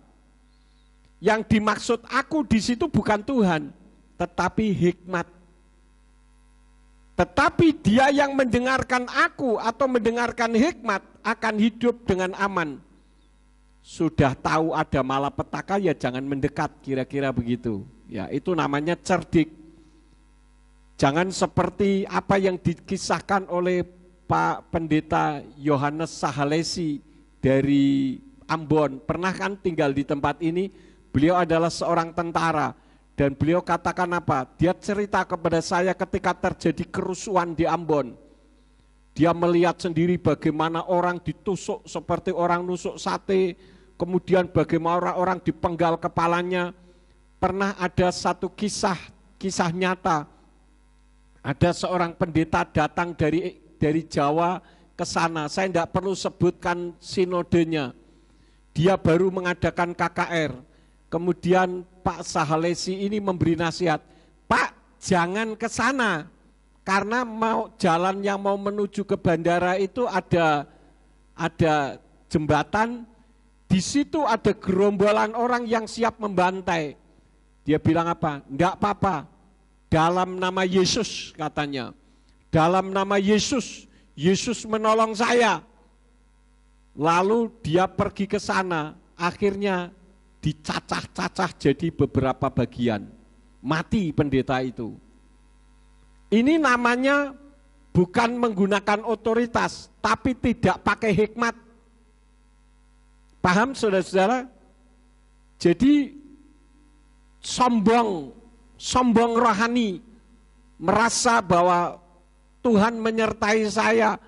Yang dimaksud aku di situ bukan Tuhan, tetapi hikmat. Tetapi dia yang mendengarkan aku atau mendengarkan hikmat akan hidup dengan aman. Sudah tahu ada malapetaka ya jangan mendekat, kira-kira begitu. Ya, itu namanya cerdik. Jangan seperti apa yang dikisahkan oleh Pak Pendeta Yohanes Sahalesi dari Ambon. Pernah kan tinggal di tempat ini, beliau adalah seorang tentara. Dan beliau katakan apa? Dia cerita kepada saya ketika terjadi kerusuhan di Ambon. Dia melihat sendiri bagaimana orang ditusuk seperti orang nusuk sate, kemudian bagaimana orang dipenggal kepalanya. Pernah ada satu kisah nyata. Ada seorang pendeta datang dari Jawa ke sana. Saya tidak perlu sebutkan sinodenya. Dia baru mengadakan KKR. Kemudian Pak Sahalesi ini memberi nasihat. Pak, jangan ke sana. Karena jalan yang mau menuju ke bandara itu ada jembatan. Di situ ada gerombolan orang yang siap membantai. Dia bilang apa? Enggak apa-apa. Dalam nama Yesus katanya. Dalam nama Yesus, Yesus menolong saya. Lalu dia pergi ke sana, akhirnya dicacah-cacah jadi beberapa bagian. Mati pendeta itu. Ini namanya bukan menggunakan otoritas, tapi tidak pakai hikmat. Paham saudara-saudara? Jadi sombong rohani, merasa bahwa Tuhan menyertai saya,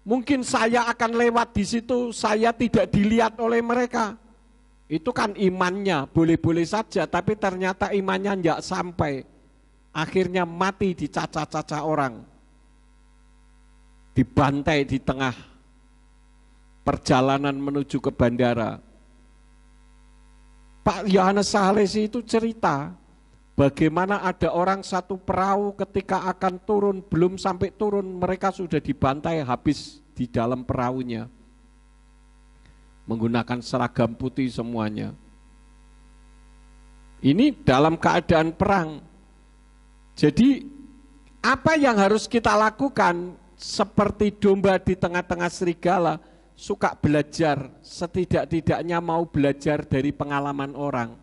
mungkin saya akan lewat di situ, saya tidak dilihat oleh mereka. Itu kan imannya, boleh-boleh saja, tapi ternyata imannya tidak sampai. Akhirnya mati dicaca-caca orang, dibantai di tengah perjalanan menuju ke bandara. Pak Yohanes Salesi itu cerita bagaimana ada orang satu perahu ketika akan turun, belum sampai turun mereka sudah dibantai habis di dalam perahunya. Menggunakan seragam putih semuanya. Ini dalam keadaan perang. Jadi apa yang harus kita lakukan? Seperti domba di tengah-tengah serigala, suka belajar, setidak-tidaknya mau belajar dari pengalaman orang.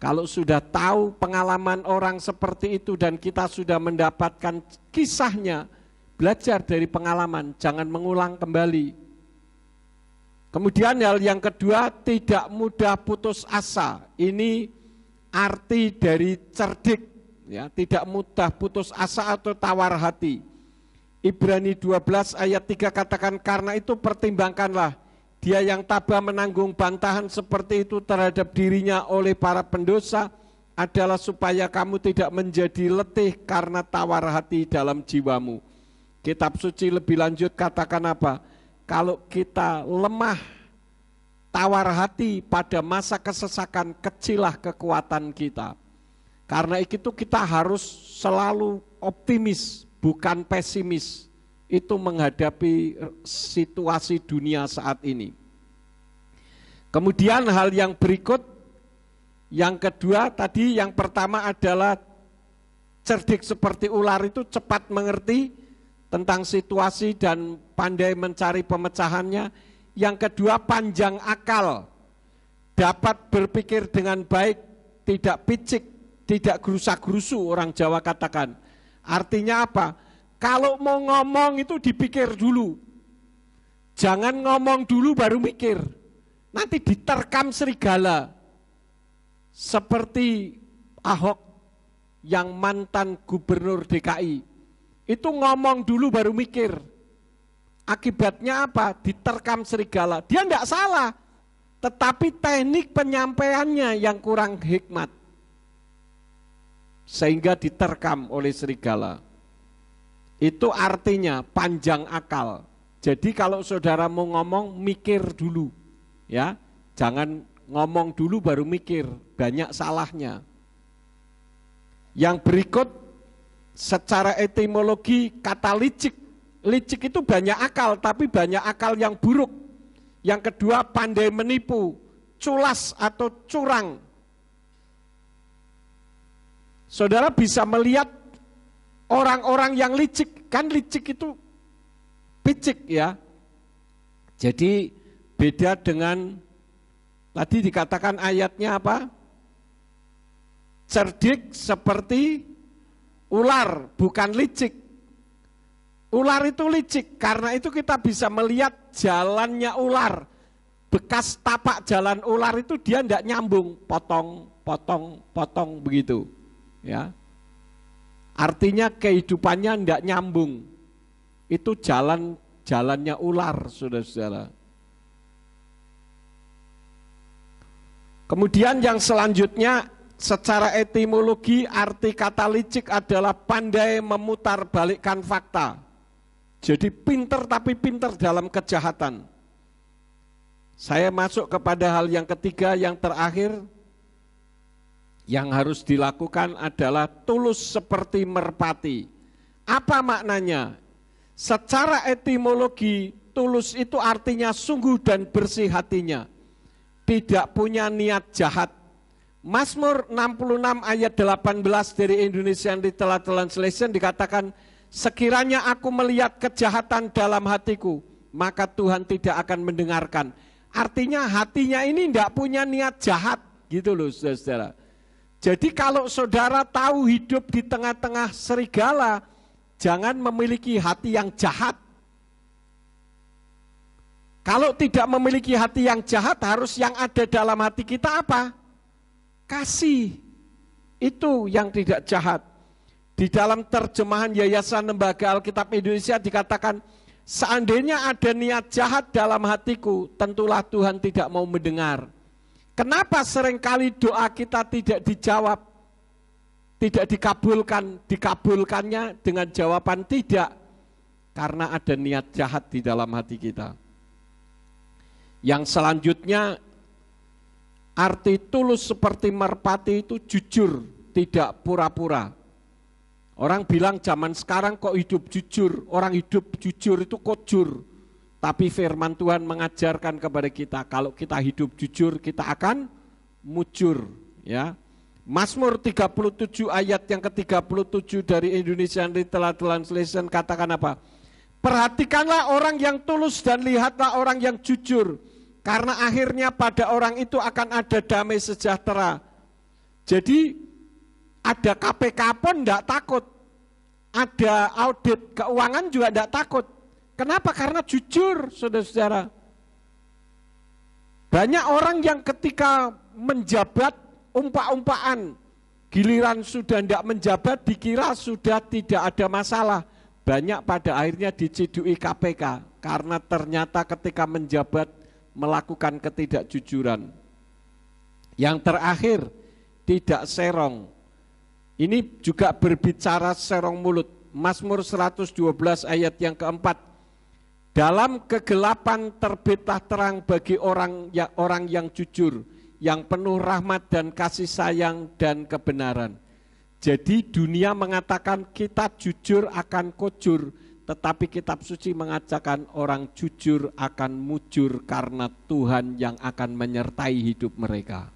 Kalau sudah tahu pengalaman orang seperti itu dan kita sudah mendapatkan kisahnya, belajar dari pengalaman, jangan mengulang kembali. Kemudian hal yang kedua, tidak mudah putus asa. Ini arti dari cerdik, ya, tidak mudah putus asa atau tawar hati. Ibrani 12 ayat 3 katakan, karena itu pertimbangkanlah, dia yang tabah menanggung bantahan seperti itu terhadap dirinya oleh para pendosa adalah supaya kamu tidak menjadi letih karena tawar hati dalam jiwamu. Kitab suci lebih lanjut katakan apa? Kalau kita lemah, tawar hati pada masa kesesakan, kecillah kekuatan kita. Karena itu kita harus selalu optimis, bukan pesimis, itu menghadapi situasi dunia saat ini. Kemudian hal yang berikut, yang kedua tadi, yang pertama adalah cerdik seperti ular itu cepat mengerti tentang situasi dan pandai mencari pemecahannya. Yang kedua panjang akal, dapat berpikir dengan baik, tidak picik, tidak gerusa-gerusu orang Jawa katakan. Artinya apa? Kalau mau ngomong itu dipikir dulu. Jangan ngomong dulu baru mikir. Nanti diterkam serigala. Seperti Ahok yang mantan gubernur DKI. Itu ngomong dulu baru mikir. Akibatnya apa? Diterkam serigala. Dia tidak salah. Tetapi teknik penyampaiannya yang kurang hikmat. Sehingga diterkam oleh serigala. Itu artinya panjang akal. Jadi kalau saudara mau ngomong, mikir dulu, ya, jangan ngomong dulu baru mikir, banyak salahnya. Yang berikut, secara etimologi kata licik, licik itu banyak akal, tapi banyak akal yang buruk. Yang kedua pandai menipu, culas atau curang. Saudara bisa melihat orang-orang yang licik, kan licik itu picik ya. Jadi beda dengan tadi dikatakan ayatnya apa? Cerdik seperti ular, bukan licik. Ular itu licik, karena itu kita bisa melihat jalannya ular. Bekas tapak jalan ular itu dia tidak nyambung, potong, potong, potong begitu. Ya, artinya kehidupannya tidak nyambung. Itu jalannya ular, saudara-saudara. Kemudian yang selanjutnya, secara etimologi arti kata licik adalah pandai memutar balikkan fakta. Jadi pinter tapi pinter dalam kejahatan. Saya masuk kepada hal yang ketiga, yang terakhir. Yang harus dilakukan adalah tulus seperti merpati. Apa maknanya? Secara etimologi, tulus itu artinya sungguh dan bersih hatinya. Tidak punya niat jahat. Mazmur 66 ayat 18 dari Indonesian Literal Translation dikatakan, sekiranya aku melihat kejahatan dalam hatiku, maka Tuhan tidak akan mendengarkan. Artinya hatinya ini tidak punya niat jahat. Gitu loh saudara-saudara. Jadi kalau saudara tahu hidup di tengah-tengah serigala, jangan memiliki hati yang jahat. Kalau tidak memiliki hati yang jahat, harus yang ada dalam hati kita apa? kasih. Itu yang tidak jahat. Di dalam terjemahan Yayasan Lembaga Alkitab Indonesia dikatakan, seandainya ada niat jahat dalam hatiku, tentulah Tuhan tidak mau mendengar. Kenapa seringkali doa kita tidak dijawab, tidak dikabulkannya dengan jawaban tidak? Karena ada niat jahat di dalam hati kita. Yang selanjutnya, arti tulus seperti merpati itu jujur, tidak pura-pura. Orang bilang zaman sekarang kok hidup jujur, orang hidup jujur itu kojur. Tapi firman Tuhan mengajarkan kepada kita, kalau kita hidup jujur, kita akan mujur. Ya. Mazmur 37 ayat yang ke-37 dari Indonesian Literal Translation katakan apa? Perhatikanlah orang yang tulus dan lihatlah orang yang jujur, karena akhirnya pada orang itu akan ada damai sejahtera. Jadi ada KPK pun tidak takut, ada audit keuangan juga tidak takut. Kenapa? Karena jujur, saudara-saudara. Banyak orang yang ketika menjabat umpak-umpaan, giliran sudah tidak menjabat dikira sudah tidak ada masalah. Banyak pada akhirnya dicidui KPK karena ternyata ketika menjabat melakukan ketidakjujuran. Yang terakhir, tidak serong. Ini juga berbicara serong mulut. Mazmur 112 ayat yang keempat. Dalam kegelapan terbitlah terang bagi orang yang jujur, yang penuh rahmat dan kasih sayang dan kebenaran. Jadi dunia mengatakan kita jujur akan kojur, tetapi kitab suci mengatakan orang jujur akan mujur karena Tuhan yang akan menyertai hidup mereka.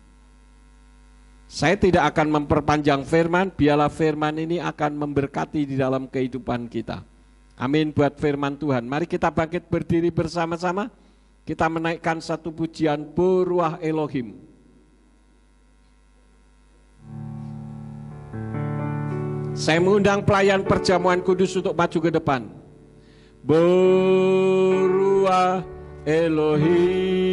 Saya tidak akan memperpanjang firman, biarlah firman ini akan memberkati di dalam kehidupan kita. Amin buat firman Tuhan. Mari kita bangkit berdiri bersama-sama, kita menaikkan satu pujian Beruah Elohim. Saya mengundang pelayan perjamuan kudus untuk maju ke depan. Beruah Elohim.